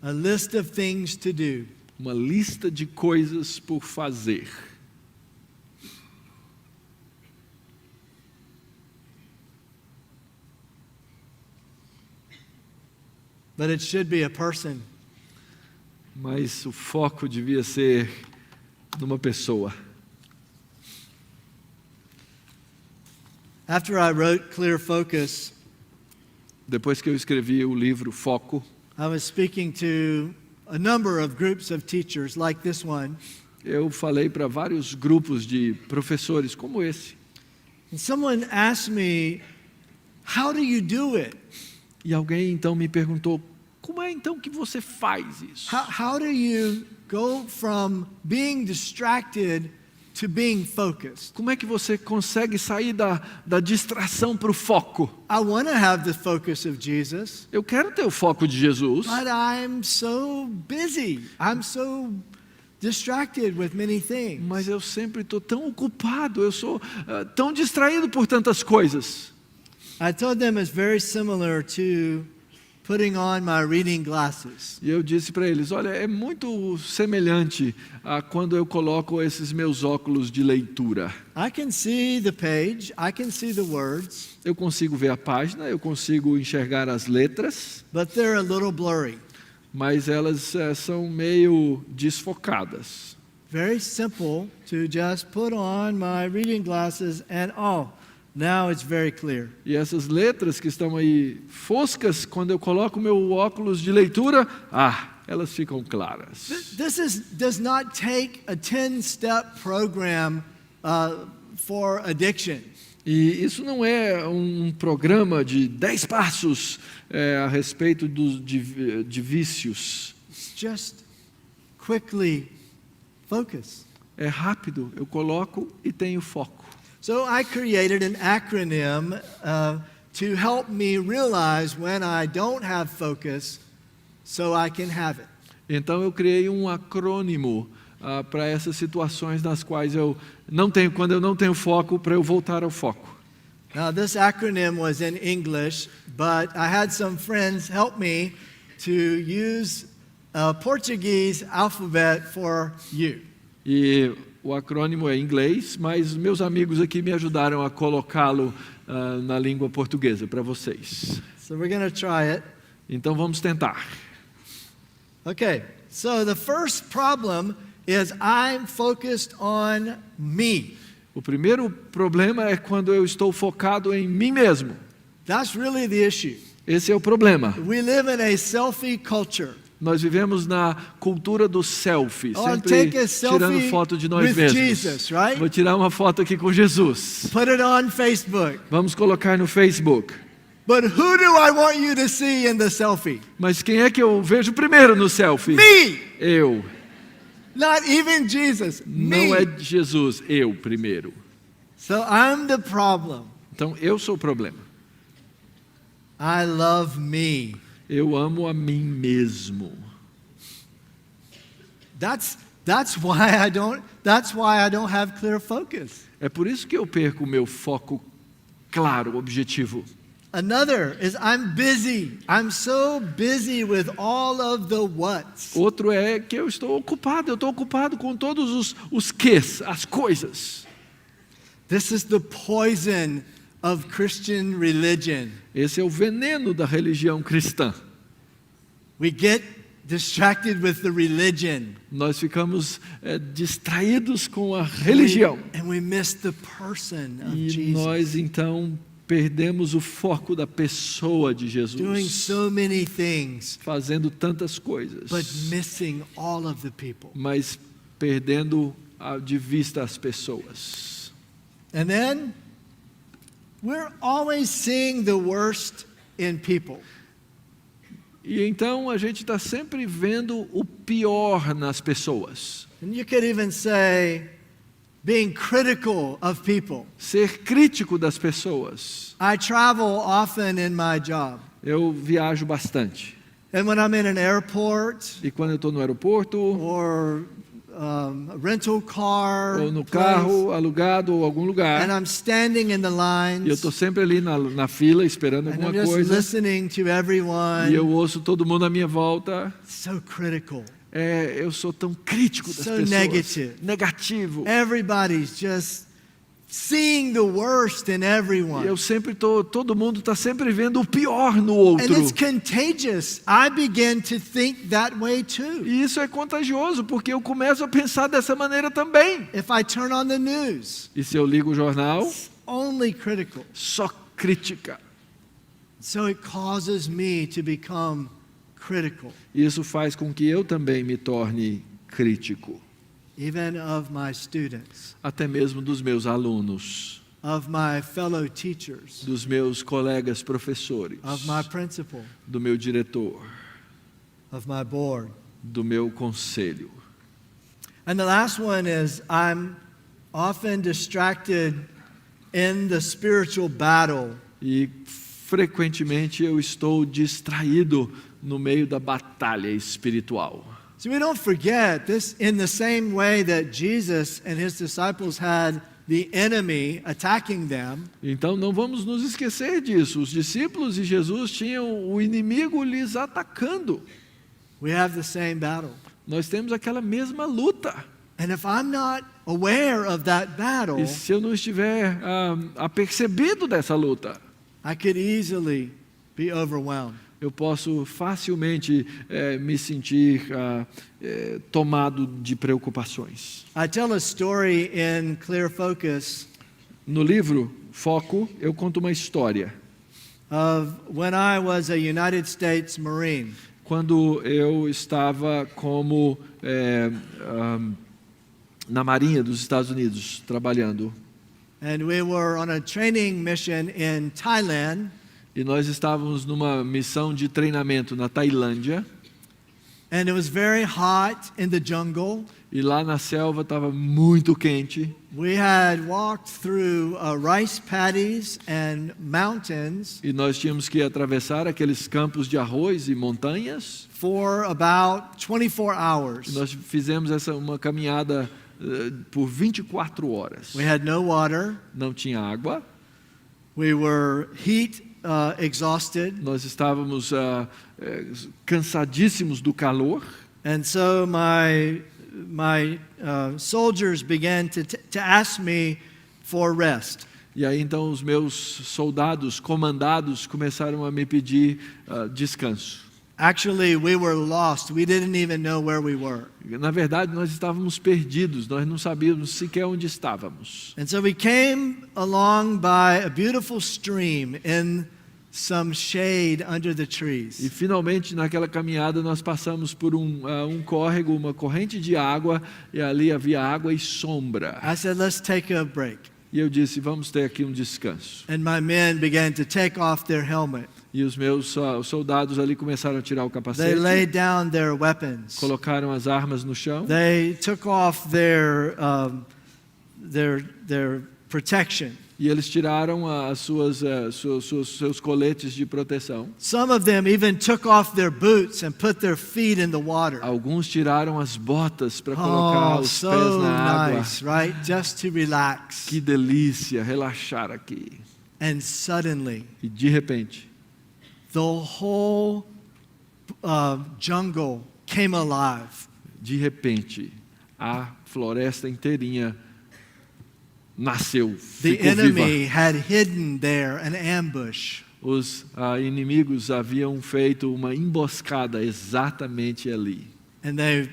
A list of things to do. Uma lista de coisas por fazer. But it should be a person. Mas o foco devia ser numa pessoa. After I wrote Clear Focus, Depois que eu escrevi o livro Foco, I was speaking to a number of groups of teachers like this one. eu falei para vários grupos de professores como esse. And someone asked me, how do you do it? E alguém então me perguntou, como é então que você faz isso? How do you go from being distracted to being focused? Como é que você consegue sair da distração para o foco? I want to have the focus of Jesus, Eu quero ter o foco de Jesus, but I'm so busy. I'm so distracted with many things. mas eu sempre estou tão ocupado, eu sou tão distraído por tantas coisas. I told them it's very similar to putting on my reading glasses. E eu disse para eles, olha, é muito semelhante a quando eu coloco esses meus óculos de leitura. I can see the page, I can see the words, Eu consigo ver a página, eu consigo enxergar as letras, but they're a little blurry. mas elas são meio desfocadas. Very simple to just put on my reading glasses and now it's very clear. E essas letras que estão aí foscas, quando eu coloco meu óculos de leitura, elas ficam claras. This does not take a 10-step program for addiction. E isso não é um programa de 10 passos a respeito de vícios. It's just quickly focus. É rápido, eu coloco e tenho foco. So I created an acronym to help me realize when I don't have focus so I can have it. Então eu criei um acrônimo para essas situações nas quais quando eu não tenho foco, para eu voltar ao foco. Now, this acronym was in English, but I had some friends help me to use a Portuguese alphabet for you. E o acrônimo é em inglês, mas meus amigos aqui me ajudaram a colocá-lo na língua portuguesa para vocês. So we're going to try it. Então vamos tentar. Okay, so the first problem is I'm focused on me. O primeiro problema é quando eu estou focado em mim mesmo. That's really the issue. Esse é o problema. We live in a selfie culture. Nós vivemos na cultura do selfie, Oh, sempre take a selfie tirando foto de nós with mesmos. Jesus, right? Vou tirar uma foto aqui com Jesus. Put it on Facebook. Vamos colocar no Facebook. But who do I want you to see in the selfie? Mas quem é que eu vejo primeiro no selfie? Me! Eu. Not even Jesus. Não Me! é Jesus, eu primeiro. So I'm the problem. Então eu sou o problema. I love me. Eu amo a mim mesmo. That's why I don't have clear focus. É por isso que eu perco o meu foco claro, objetivo. Another is I'm busy. I'm so busy with all of the whats. Outro é que eu estou ocupado com todos os quês, as coisas. This is the poison of Christian religion. Esse é o veneno da religião cristã. We get distracted with the religion. Nós ficamos distraídos com a religião. And we miss the person of E Jesus. nós então perdemos o foco da pessoa de Doing Jesus, so many things, fazendo tantas coisas, but missing all of the people. mas perdendo de vista as pessoas. And then we're always seeing the worst in people. E então a gente está sempre vendo o pior nas pessoas. And you could even say being critical of people. Ser crítico das pessoas. I travel often in my job. Eu viajo bastante. And when I'm in an airport E quando eu estou no aeroporto, or a rental car ou no place, carro alugado ou algum lugar, and I'm standing in the e eu estou lines, sempre ali na fila esperando and I'm alguma just coisa, listening to e eu everyone, ouço todo mundo à minha volta. so critical. Eu sou tão crítico das So pessoas. negative. Negativo. Everybody's just seeing the worst in E everyone. eu sempre todo mundo está sempre vendo o pior no outro. And it's contagious. I begin to think that way too. E isso é contagioso, porque eu começo a pensar dessa maneira também. If I turn on the news, E se eu ligo o jornal, only critical. só crítica. So it causes me to become critical, Isso faz com que eu também me torne crítico, even of my students, até mesmo dos meus alunos, of my fellow teachers, dos meus colegas professores, of my principal, do meu diretor, of my board. do meu conselho. And the last one is I'm often distracted in the spiritual battle. E frequentemente eu estou distraído no meio da batalha espiritual. So we don't forget this, in the same way that Jesus and his disciples had the enemy attacking them, Então não vamos nos esquecer disso. Os discípulos e Jesus tinham o inimigo lhes atacando. we have the same battle. Nós temos aquela mesma luta. And if I'm not aware of that battle, E se eu não estiver apercebido dessa luta, I could easily be overwhelmed. eu posso facilmente me sentir tomado de preocupações. I tell a story in Clear Focus No livro Foco, eu conto uma história. of when I was a United States Marine. Quando eu estava como na Marinha dos Estados Unidos, trabalhando. And we were on a training mission in Thailand. E nós estávamos numa missão de treinamento na Tailândia. And it was very hot in the jungle. E lá na selva estava muito quente. We had walked through rice paddies and mountains E nós tínhamos que atravessar aqueles campos de arroz e montanhas. for about 24 E hours. nós fizemos uma caminhada por 24 horas. We had no water. Não tinha água. We were heat exhausted. Nós estávamos cansadíssimos do calor. And so my soldiers began to ask me for rest. E aí então os meus soldados comandados começaram a me pedir descanso. Actually, we were lost. We didn't even know where we were. Na verdade, nós estávamos perdidos, nós não sabíamos sequer onde estávamos. And so we came along by a beautiful stream in some shade under the E trees. finalmente, naquela caminhada, nós passamos por um córrego, uma corrente de água, e ali havia água e sombra. I said, let's take a break. E eu disse, vamos ter aqui um descanso. And my men began to take off their helmet. E os meus soldados ali começaram a tirar o They capacete, laid down their weapons. colocaram as armas no chão, They took off their protection. e eles tiraram seus coletes de proteção. Some of them even took off their boots and put their feet in the water. Alguns tiraram as botas para colocar Oh, os pés so na água. nice, right? Just to relax. Que delícia, relaxar aqui. And suddenly, E de repente, the whole jungle came alive. de repente, a floresta inteirinha nasceu, The ficou enemy viva. had hidden there an ambush. Os inimigos haviam feito uma emboscada exatamente ali. And they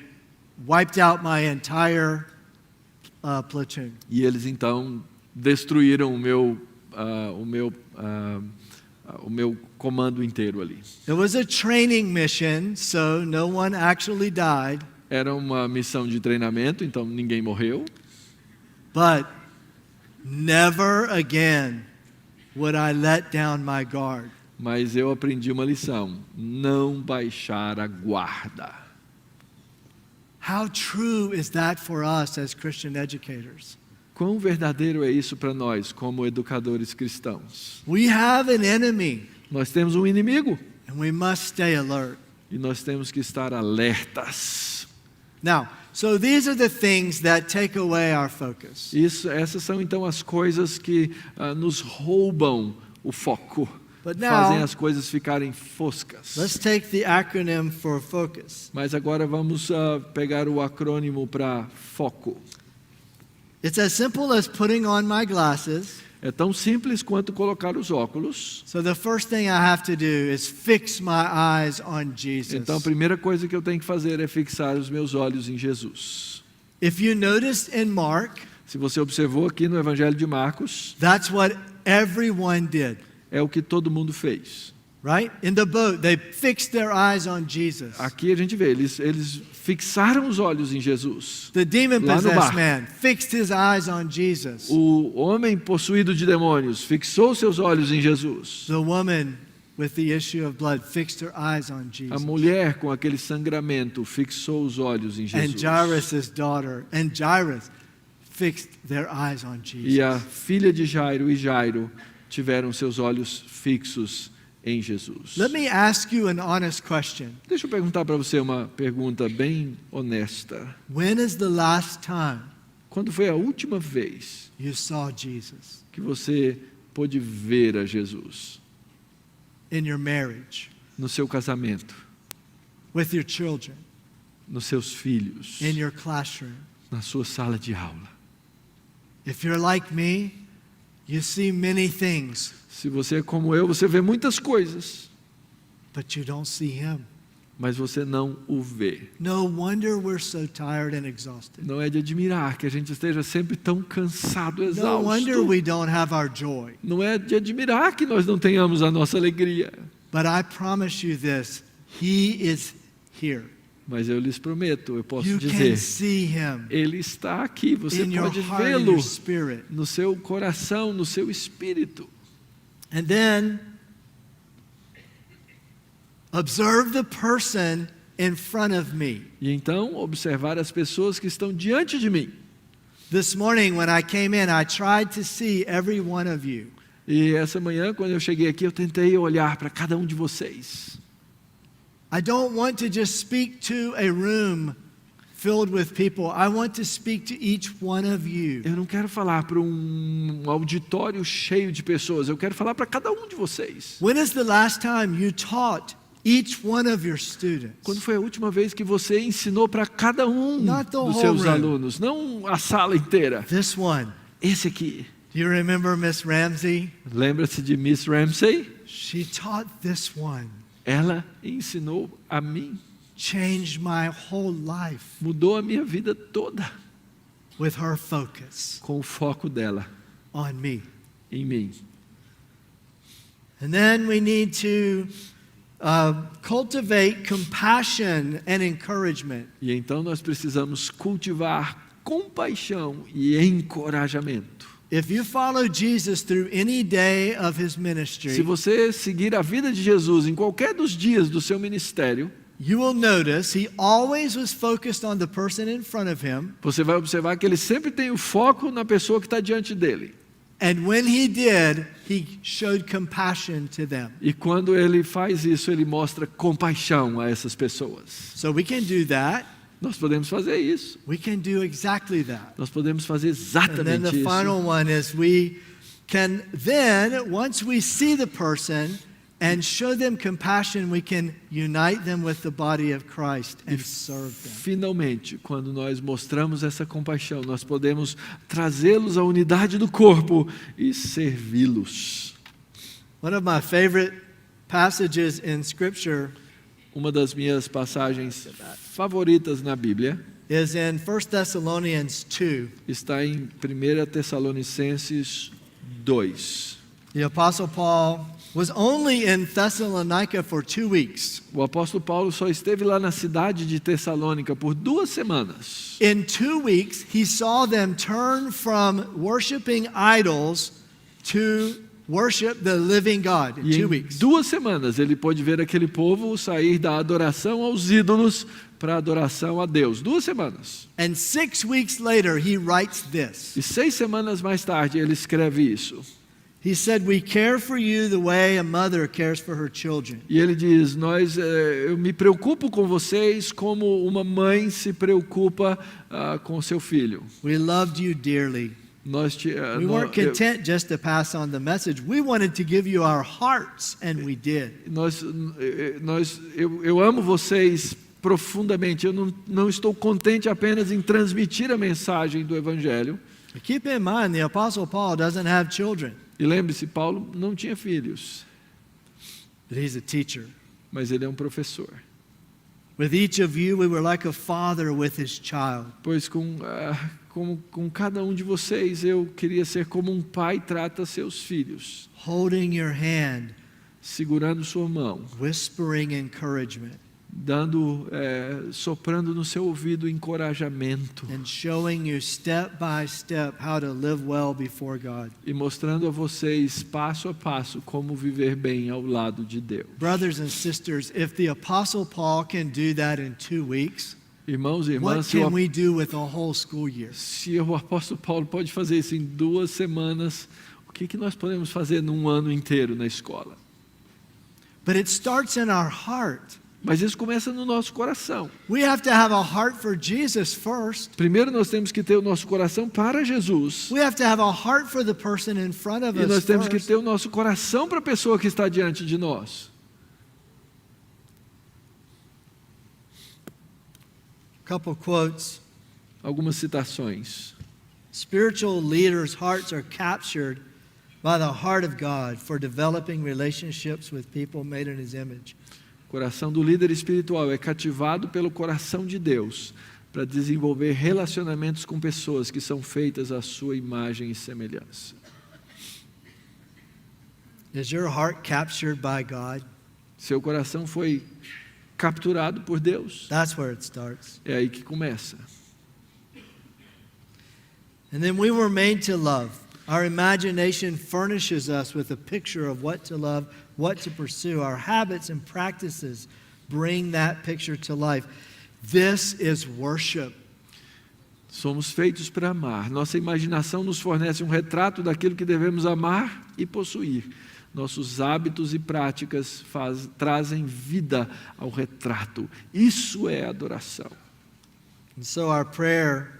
wiped out my entire platoon. E eles então destruíram o meu comando inteiro ali. It was a training mission, so no one actually died. Era uma missão de treinamento, então ninguém morreu. But never again would I let down my guard. Mas eu aprendi uma lição: não baixar a guarda. How true is that for us as Christian educators? Quão verdadeiro é isso para nós, como educadores cristãos? We have an enemy, Nós temos um inimigo and we must stay alert. e nós temos que estar alertas. Now, so these are the things that take away our focus. Essas são então as coisas que nos roubam o foco, But fazem now, as coisas ficarem foscas. let's take the acronym for focus. Mas agora vamos pegar o acrônimo para foco. It's as simple as putting on my glasses. É tão simples quanto colocar os óculos. So the first thing I have to do is fix my eyes on Jesus. Então a primeira coisa que eu tenho que fazer é fixar os meus olhos em Jesus. If you noticed in Mark, Se você observou aqui no Evangelho de Marcos, that's what everyone did, é o que todo mundo fez. right? In the boat, they fixed their eyes on Jesus. Aqui a gente vê, eles fixaram os olhos em Jesus. The Lá no demon-possessed bar. man fixed his eyes on Jesus. O homem possuído de demônios fixou seus olhos em Jesus. The woman with the issue of blood fixed her eyes on A Jesus. mulher com aquele sangramento fixou os olhos em And Jesus. Jairus' daughter and Jairus fixed their eyes on E a Jesus. filha de Jairo e Jairo tiveram seus olhos fixos em Jesus. Let me ask you an honest question. Deixa eu perguntar para você uma pergunta bem honesta. When is the last time Quando foi a última vez you saw Jesus que você pôde ver a Jesus? in your marriage, No seu casamento, with your children, nos seus filhos, in your classroom? na sua sala de aula? If you're like me, you see many things, Se você é como eu, você vê muitas coisas, but you don't see him. mas você não o vê. No wonder we're so tired and exhausted. Não é de admirar que a gente esteja sempre tão cansado, No wonder exausto. we don't have our joy. Não é de admirar que nós não tenhamos a nossa alegria. But I promise you this, he is here. Mas eu lhes prometo, eu posso You can dizer, see him Ele está aqui, você in your pode heart and vê-lo your spirit. no seu coração, no seu espírito. And then observe the person in front of me. E então observar as pessoas que estão diante de mim. This morning when I came in, I tried to see every one of you. E essa manhã, quando eu cheguei aqui, eu tentei olhar para cada um de vocês. I don't want to just speak to a room filled with people. I want to speak to each one of you. Eu não quero falar para um auditório cheio de pessoas, eu quero falar para cada um de vocês. When is the last time you taught each one of your students? Quando foi a última vez que você ensinou para cada um Not the dos whole seus room. alunos, não a sala inteira? This one. Esse aqui. Do you remember Miss Ramsey? Lembra-se de Miss Ramsey? She taught this one. Ela ensinou a mim, Changed my whole life mudou a minha vida toda with her focus com o foco dela on me. em mim. And then we need to cultivate compassion and encouragement. E então nós precisamos cultivar compaixão e encorajamento. If you follow Jesus through any day of his ministry, Se você seguir a vida de Jesus em qualquer dos dias do seu ministério, you will notice he always was focused on the person in front of him. você vai observar que ele sempre tem o foco na pessoa que está diante dele. And when he did, he showed compassion to them. E quando ele faz isso, ele mostra compaixão a essas pessoas. So we can do that. Nós podemos fazer isso. We can do exactly that. Nós podemos fazer And then exatamente the isso. final one is we can then, once we see the person and show them compassion, we can unite them with the body of Christ and serve them. Finalmente, quando nós mostramos essa compaixão, nós podemos trazê-los à unidade do corpo e servi-los. One of my favorite passages in Scripture Uma das minhas passagens favoritas na Bíblia is in 1 Thessalonians 2. está em 1 Tessalonicenses 2. The Apostle Paul was only in Thessalonica for 2 weeks. O apóstolo Paulo só esteve lá na cidade de Tessalônica por 2 semanas. In 2 weeks, he saw them turn from worshiping idols to worship the living God. In E 2 em weeks. 2 semanas ele pôde ver aquele povo sair da adoração aos ídolos para a adoração a Deus. 2 semanas. And 6 weeks later, he writes this. E 6 semanas mais tarde ele escreve isso. He said, "We care for you the way a mother cares for her children." E ele diz, eu me preocupo com vocês como uma mãe se preocupa com seu filho. We loved you dearly. We weren't content just to pass on the message. We wanted to give you our hearts, and we did. Eu amo vocês profundamente. Eu não estou contente apenas em transmitir a mensagem do Evangelho. But keep in mind, the Apostle Paul doesn't have children, E lembre-se, Paulo não tinha filhos, but he's a teacher. mas ele é um professor. With each of you, we were like a father with his child. Pois com cada um de vocês, eu queria ser como um pai trata seus filhos, Holding your hand, segurando sua mão, whispering encouragement, soprando no seu ouvido encorajamento and showing you step by step how to live well before God. e mostrando a vocês passo a passo como viver bem ao lado de Deus. Brothers and sisters, if the Apostle Paul can do that in 2 weeks, Irmãos e what irmãs, can we do with a whole school year? se o apóstolo Paulo pode fazer isso em 2 semanas, o que nós podemos fazer num ano inteiro na escola? But it starts in our heart. Mas isso começa no nosso coração. We have to have a heart for Jesus first. Primeiro nós temos que ter o nosso coração para Jesus. We have to have a heart for the person in front of E nós us temos que first. ter o nosso coração para a pessoa que está diante de nós. Couple quotes. Algumas citações. Spiritual leaders' hearts are captured by the heart of God for developing relationships with people made in His image. O coração do líder espiritual é cativado pelo coração de Deus para desenvolver relacionamentos com pessoas que são feitas à sua imagem e semelhança. Is your heart captured by God? Seu coração foi capturado por Deus. That's where it starts. É aí que começa. And then we were made to love. Our imagination furnishes us with a picture of what to love, what to pursue. Our habits and practices bring that picture to life. This is worship. Somos feitos para amar. Nossa imaginação nos fornece um retrato daquilo que devemos amar e possuir. Nossos hábitos e práticas trazem vida ao retrato. Isso é adoração. And so our prayer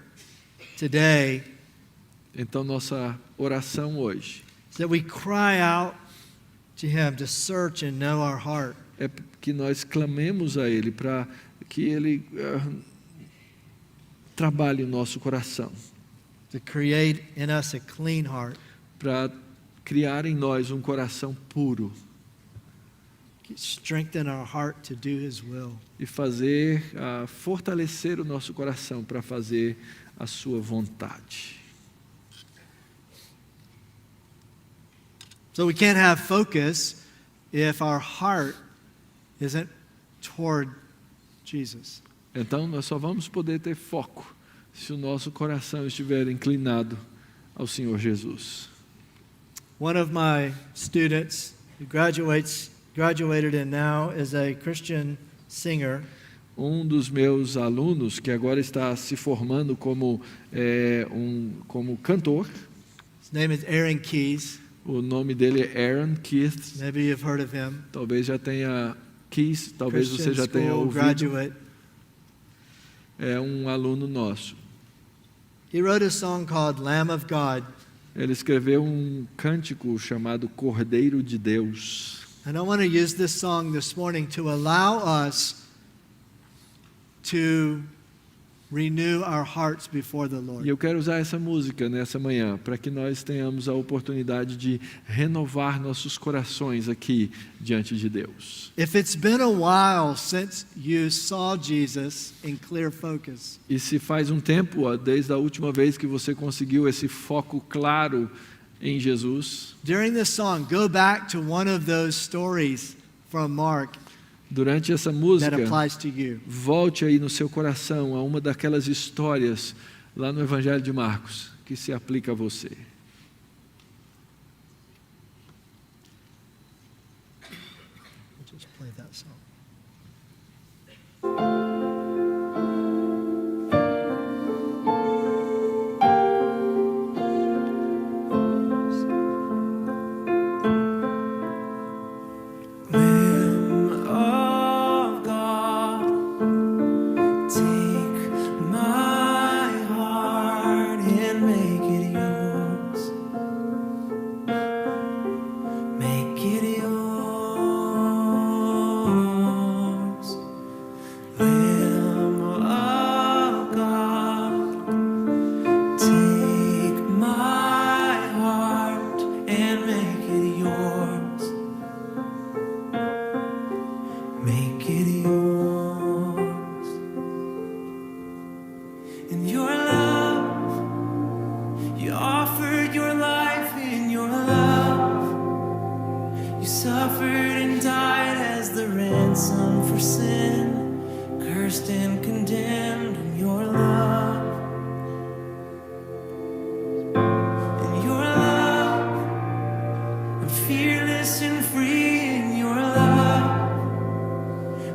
today Então, nossa oração hoje is that we cry out to Him to search and know our heart. é que nós clamemos a Ele para que Ele trabalhe o nosso coração, To create in us a clean heart. para criar em nós um coração puro Strengthen our heart to do His will. e fazer, fortalecer o nosso coração para fazer a sua vontade. So we can't have focus if our heart isn't toward Jesus. Então, nós só vamos poder ter foco se o nosso coração estiver inclinado ao Senhor Jesus. One of my students who graduated and now is a Christian singer. Um dos meus alunos, que agora está se formando como cantor, His name is Aaron Keys. o nome dele é Aaron Keith. Maybe you've heard of him. Talvez já tenha Keith, talvez você já tenha school ouvido. graduate. É um aluno nosso. He wrote a song called Lamb of God. Ele escreveu um cântico chamado Cordeiro de Deus. And I want to use this song this morning to allow us to renew our hearts before the Lord. E eu quero usar essa música nessa manhã para que nós tenhamos a oportunidade de renovar nossos corações aqui diante de Deus. If it's been a while since you saw Jesus in clear focus, E se faz um tempo, desde a última vez que você conseguiu esse foco claro em Jesus, during this song, go back to one of those stories from Mark durante essa that música, applies to you. volte aí no seu coração a uma daquelas histórias lá no Evangelho de Marcos que se aplica a você. We'll just play that song. Lamb of God, take my heart and make it yours. Make it yours. Lamb of God, take my heart and make it yours. Make it yours. In your love, you offered your life. In your love, you suffered and died as the ransom for sin, cursed and condemned. In your love, in your love, I'm fearless and free. In your love,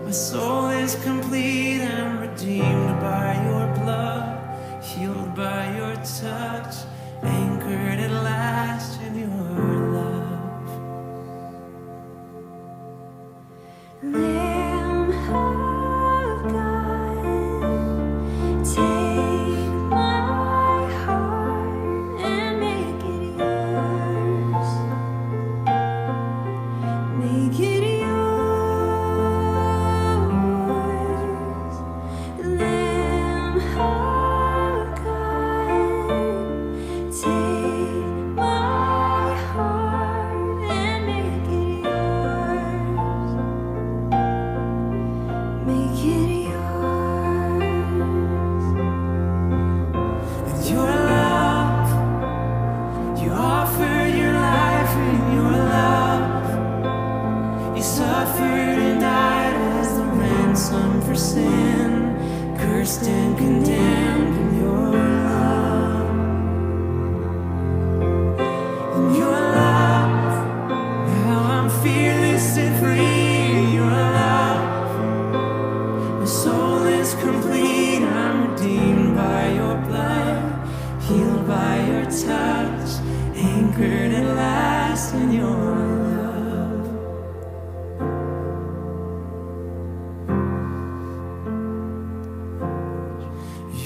my soul is complete and redeemed by your blood, healed by your touch, anchored at last in your love. Lamb of God, take my heart and make it yours. Make it yours. Lamb of God, take my heart and make it yours. Make it yours. In your love, you offer your life. In your love, you suffered and died as the ransom for sin, cursed and condemned. In your love, your touch, anchored at last in your love.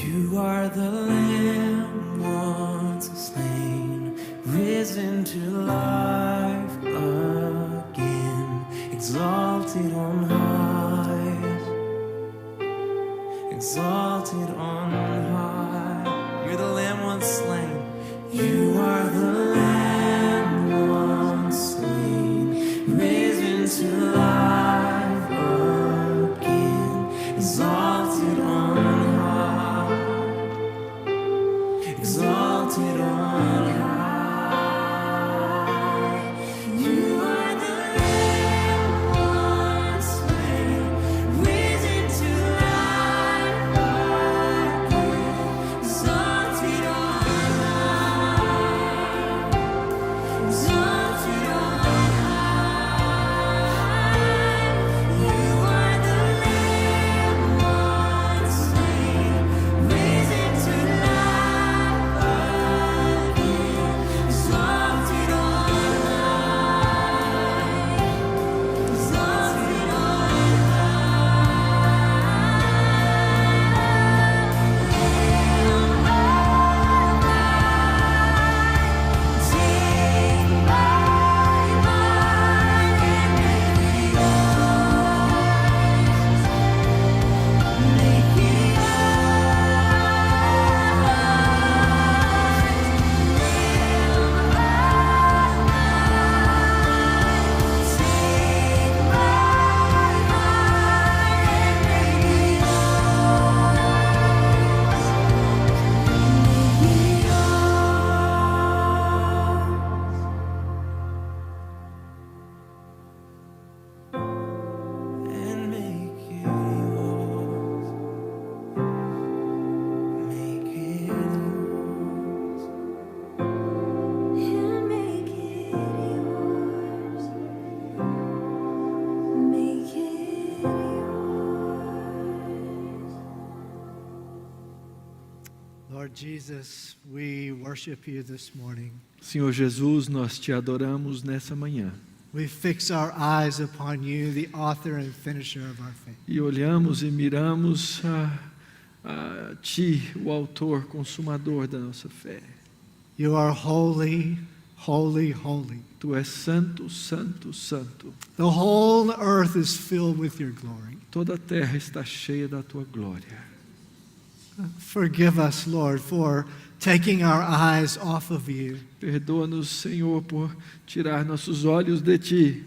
You are the Lamb once slain, risen to life again, exalted on high, exalted on high. You're the Lamb once slain. You are the Lamb once slain, risen to life again, exalted on high, exalted on high. You are the Lamb once slain, risen to life again, exalted on high, exalted on high. You are the Lamb once slain, risen to life again, exalted on high, exalted on and make it yours. Make it yours. And make it yours. Make it yours. Lord Jesus, we worship you this morning. Senhor Jesus, nós te adoramos nessa manhã. We fix our eyes upon you, the author and finisher of our faith. E olhamos e miramos a Ti, o autor, consumador da nossa fé. You are holy, holy, holy. Tu és santo, santo, santo. The whole earth is filled with your glory. Toda a terra está cheia da Tua glória. Forgive us, Lord, for taking our eyes off of you. Perdoa-nos, Senhor, por tirar nossos olhos de Ti.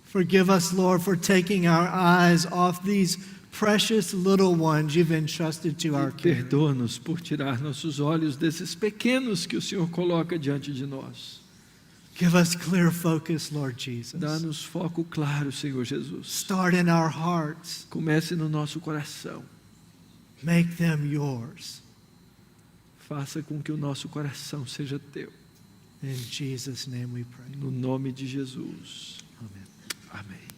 Forgive us, Lord, for taking our eyes off these precious little ones you've entrusted to our E care. perdoa-nos por tirar nossos olhos desses pequenos que o Senhor coloca diante de nós. Give us clear focus, Lord Jesus. Dá-nos foco claro, Senhor Jesus. Start in our hearts. Comece no nosso coração. Make them yours. Faça com que o nosso coração seja Teu. In Jesus' name we pray. No nome de Jesus. Amen. Amém.